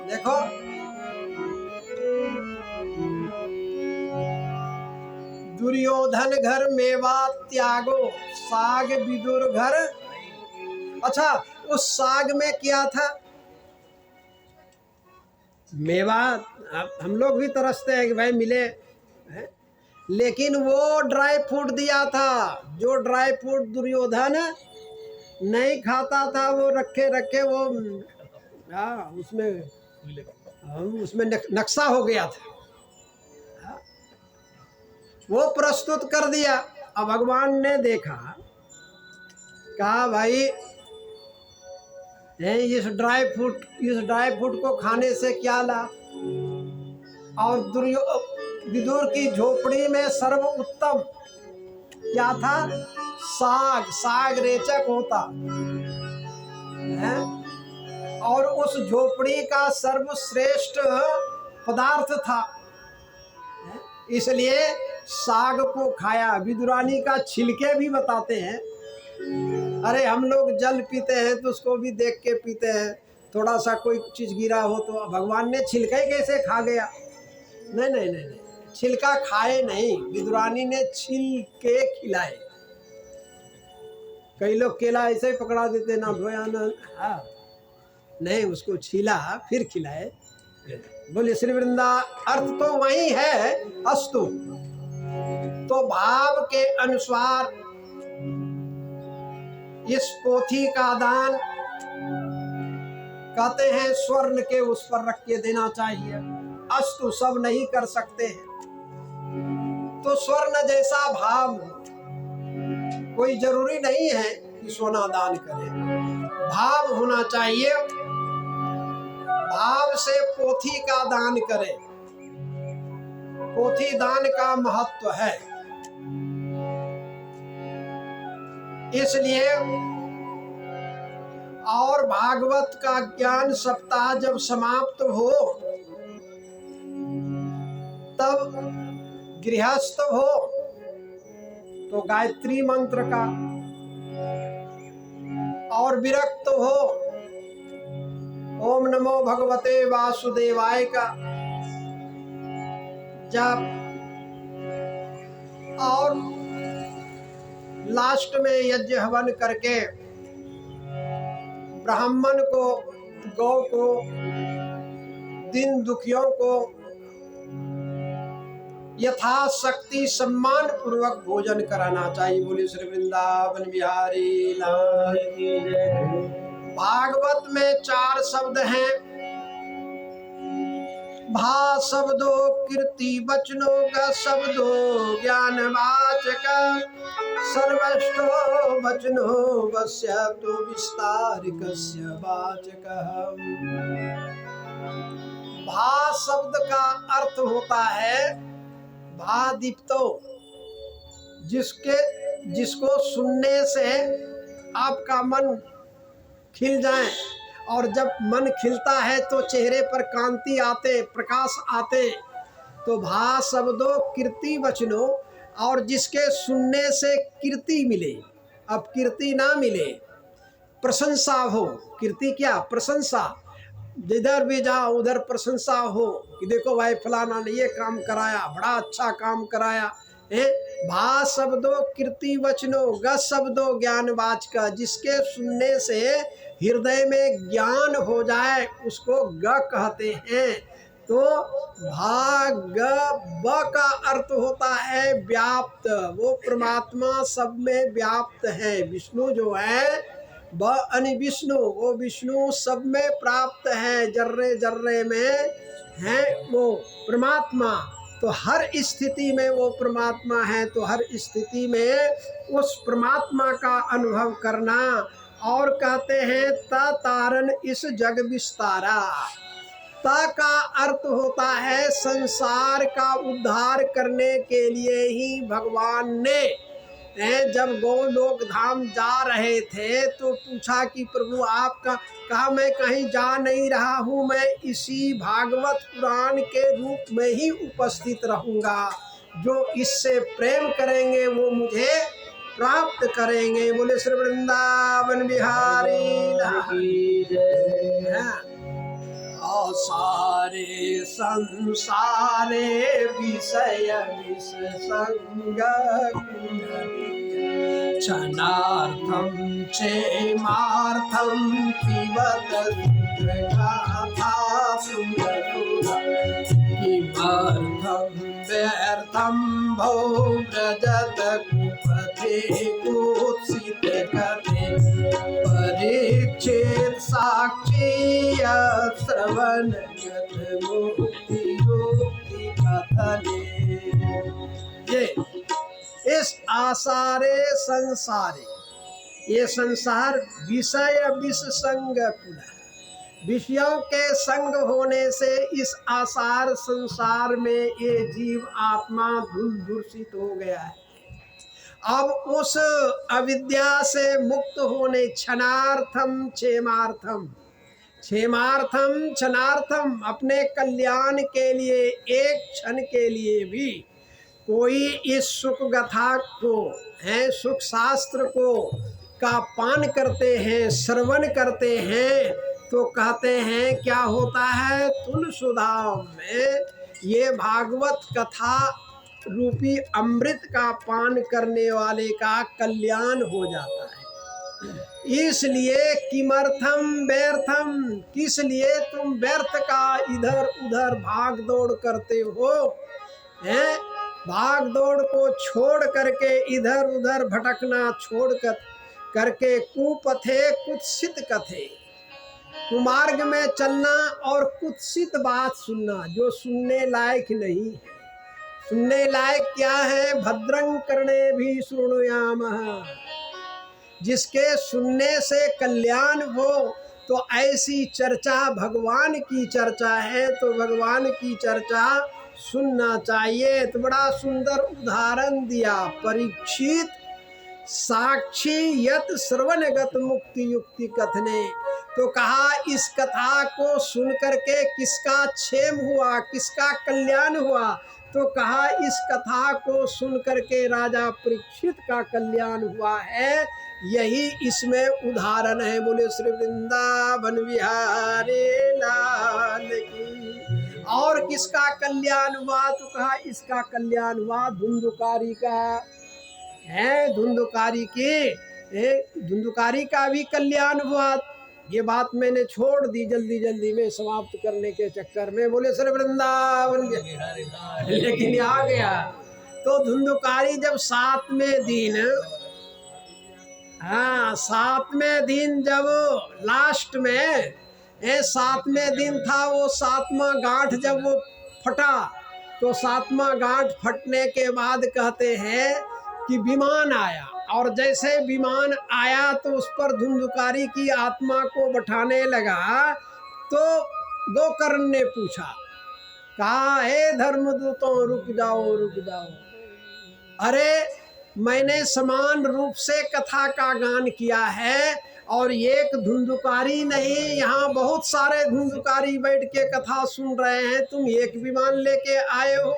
देखो, दुर्योधन घर मेवा त्यागो, साग विदुर घर। अच्छा, उस साग में क्या था? मेवा। हम लोग भी तरसते हैं कि भाई मिले है? लेकिन वो ड्राई फ्रूट दिया था, जो ड्राई फ्रूट दुर्योधन नहीं खाता था, वो रखे रखे वो उसमें नक्शा हो गया था। वो प्रस्तुत कर दिया। अब भगवान ने देखा, कहा भाई इस ड्राई फ्रूट को खाने से क्या लाभ? और विदुर की झोपड़ी में सर्वोत्तम क्या था? साग रेचक होता है। और उस झोपड़ी का सर्वश्रेष्ठ पदार्थ था, इसलिए साग को खाया। विदुरानी का छिलके भी बताते हैं। अरे हम लोग जल पीते हैं तो उसको भी देख के पीते हैं, थोड़ा सा कोई चीज गिरा हो तो। भगवान ने छिलका ही कैसे खा गया? नहीं नहीं नहीं नहीं, छिलका खाए नहीं, विदुरानी ने छिलके खिलाए। कई लोग केला ऐसे ही पकड़ा देते, ना धोया ना। हाँ, नहीं, उसको छीला फिर खिलाए। बोलिए श्री वृंदा। अर्थ तो वही है, अस्तु। तो भाव के अनुसार इस पोथी का दान कहते हैं स्वर्ण के उस पर रख के देना चाहिए। अस्तु, सब नहीं कर सकते हैं तो स्वर्ण जैसा भाव, कोई जरूरी नहीं है कि सोना दान करे, भाव होना चाहिए। भाव से पोथी का दान करें, पोथी दान का महत्व है। इसलिए और भागवत का ज्ञान सप्ताह जब समाप्त हो तब गृहस्थ हो तो गायत्री मंत्र का, और विरक्त हो ओम नमो भगवते वासुदेवाय का जप, और लास्ट में यज्ञ हवन करके ब्राह्मण को, गौ को, दीन दुखियों को यथाशक्ति सम्मान पूर्वक भोजन कराना चाहिए। बोलिए श्री वृंदावन बिहारी लाल की जय। भागवत में 4 शब्द हैं। भा शब्दो कीर्ति वचनों का शब्दो ज्ञान वाचक, सर्वष्टो वचनो वस्य तो विस्तारिकस्य वाचक। भा शब्द का अर्थ होता है भा दीप्तो, जिसको सुनने से आपका मन खिल जाए, और जब मन खिलता है तो चेहरे पर कांति आते, प्रकाश आते। तो भा शब्दों कीर्ति वचनों, और जिसके सुनने से कीर्ति मिले। अब कीर्ति ना मिले, प्रशंसा हो। कीर्ति क्या? प्रशंसा। जिधर भी जाओ उधर प्रशंसा हो कि देखो भाई फलाना ने ये काम कराया, बड़ा अच्छा काम कराया। भा शब्दों कीर्ति वचनों, ग शब्दों ज्ञान वाचक, जिसके सुनने से हृदय में ज्ञान हो जाए उसको ग कहते हैं। तो भाग ब का अर्थ होता है व्याप्त, वो परमात्मा सब में व्याप्त है। विष्णु जो है ब अनि विष्णु, वो विष्णु सब में प्राप्त है, जर्रे जर्रे में है वो परमात्मा। तो हर स्थिति में वो परमात्मा है, तो हर स्थिति में उस परमात्मा का अनुभव करना। और कहते हैं ता तारन इस जग विस्तारा। ता का अर्थ होता है संसार का उद्धार करने के लिए ही भगवान ने जब गोलोक धाम जा रहे थे तो पूछा कि प्रभु आपका, कहा मैं कहीं जा नहीं रहा हूँ, मैं इसी भागवत पुराण के रूप में ही उपस्थित रहूँगा। जो इससे प्रेम करेंगे वो मुझे प्राप्त करेंगे। बोले श्री वृंदावन बिहारी लाल की। सारे संसारे विषय विष संग क्षणार्थं क्षेमार्थं पिबत गाथा सुंदर किमर्थं व्यर्थं भो व्रजत कुपथे कुत्सित कथे परीक्षित साक्षी श्रवण मुक्ति योक्ति कथने। ये इस आसारे संसारे, ये संसार विषय विष संग कुल है। विषयों के संग होने से इस आसार संसार में ये जीव आत्मा दूषित हो गया है। अब उस अविद्या से मुक्त होने क्षणार्थम क्षेमार्थम, क्षेमार्थम क्षणार्थम, अपने कल्याण के लिए एक क्षण के लिए भी कोई इस सुख गाथा को है, सुख शास्त्र को का पान करते हैं, श्रवण करते हैं, तो कहते हैं क्या होता है, तुल सुधा में ये भागवत कथा रूपी अमृत का पान करने वाले का कल्याण हो जाता है। इसलिए किमर्थम व्यर्थम, किस लिए तुम व्यर्थ का इधर उधर भाग दौड़ करते हो, हैं? भाग दौड़ को छोड़ करके इधर उधर भटकना छोड़ करके कुपथे कुत्सित कथे, कुमार्ग में चलना और कुत्सित बात सुनना जो सुनने लायक नहीं है। सुनने लायक क्या है, भद्रं कर्णे भी शृणुयामः, जिसके सुनने से कल्याण हो। तो ऐसी चर्चा भगवान की चर्चा है, तो भगवान की चर्चा सुनना चाहिए। तो बड़ा सुंदर उदाहरण दिया, परीक्षित साक्षी यत श्रवणगत मुक्ति युक्ति कथने। तो कहा इस कथा को सुन करके किसका क्षेम हुआ, किसका कल्याण हुआ, तो कहा इस कथा को सुन करके राजा परीक्षित का कल्याण हुआ है। यही इसमें उदाहरण है। बोले श्री वृंदावन बिहारी लाल की। और किसका कल्याण हुआ, तो कहा इसका कल्याण हुआ धुंधुकारी का है, धुंधुकारी की, धुंधुकारी का भी कल्याण हुआ। ये बात मैंने छोड़ दी जल्दी जल्दी में समाप्त करने के चक्कर में। बोले श्री वृंदावन, लेकिन आ गया। तो धुंधुकारी जब 7वें दिन, हाँ 7वें दिन जब लास्ट में 7वें दिन था, वो 7वां गांठ जब वो फटा, तो 7वां गांठ फटने के बाद कहते हैं कि विमान आया। और जैसे विमान आया तो उस पर धुंधुकारी की आत्मा को बैठाने लगा। तो गोकर्ण ने पूछा, कहा हे धर्मदूतों रुक जाओ रुक जाओ, अरे मैंने समान रूप से कथा का गान किया है, और एक धुंधुकारी नहीं, यहाँ बहुत सारे धुंधुकारी बैठ के कथा सुन रहे हैं, तुम एक विमान लेके आए हो।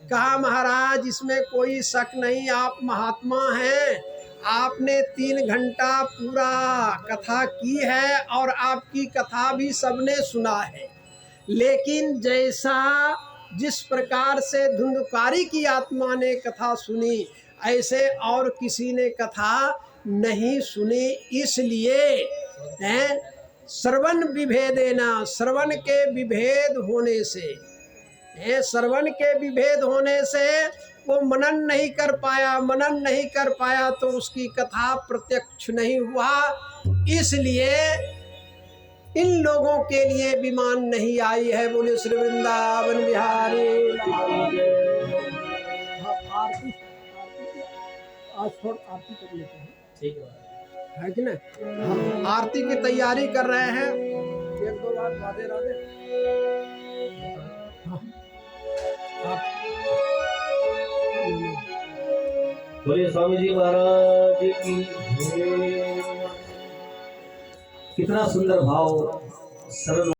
कहा महाराज इसमें कोई शक नहीं, आप महात्मा हैं, आपने 3 घंटा पूरा कथा की है और आपकी कथा भी सबने सुना है। लेकिन जैसा जिस प्रकार से धुंधुकारी की आत्मा ने कथा सुनी, ऐसे और किसी ने कथा नहीं सुनी। इसलिए श्रवण विभेदेना, श्रवण के विभेद होने से, श्रवण के विभेद होने से वो मनन नहीं कर पाया, मनन नहीं कर पाया तो उसकी कथा प्रत्यक्ष नहीं हुआ। इसलिए इन लोगों के लिए विमान नहीं आई है। बोले श्री वृंदावन बिहारी लाल। आरती आज थोड़ा आरती कर लेते हैं, ठीक है कि नहीं? हम आरती की तैयारी कर रहे हैं। एक दो बार राधे राधे। हाँ, बोले स्वामी जी महाराज की जय। कितना सुंदर भाव सरल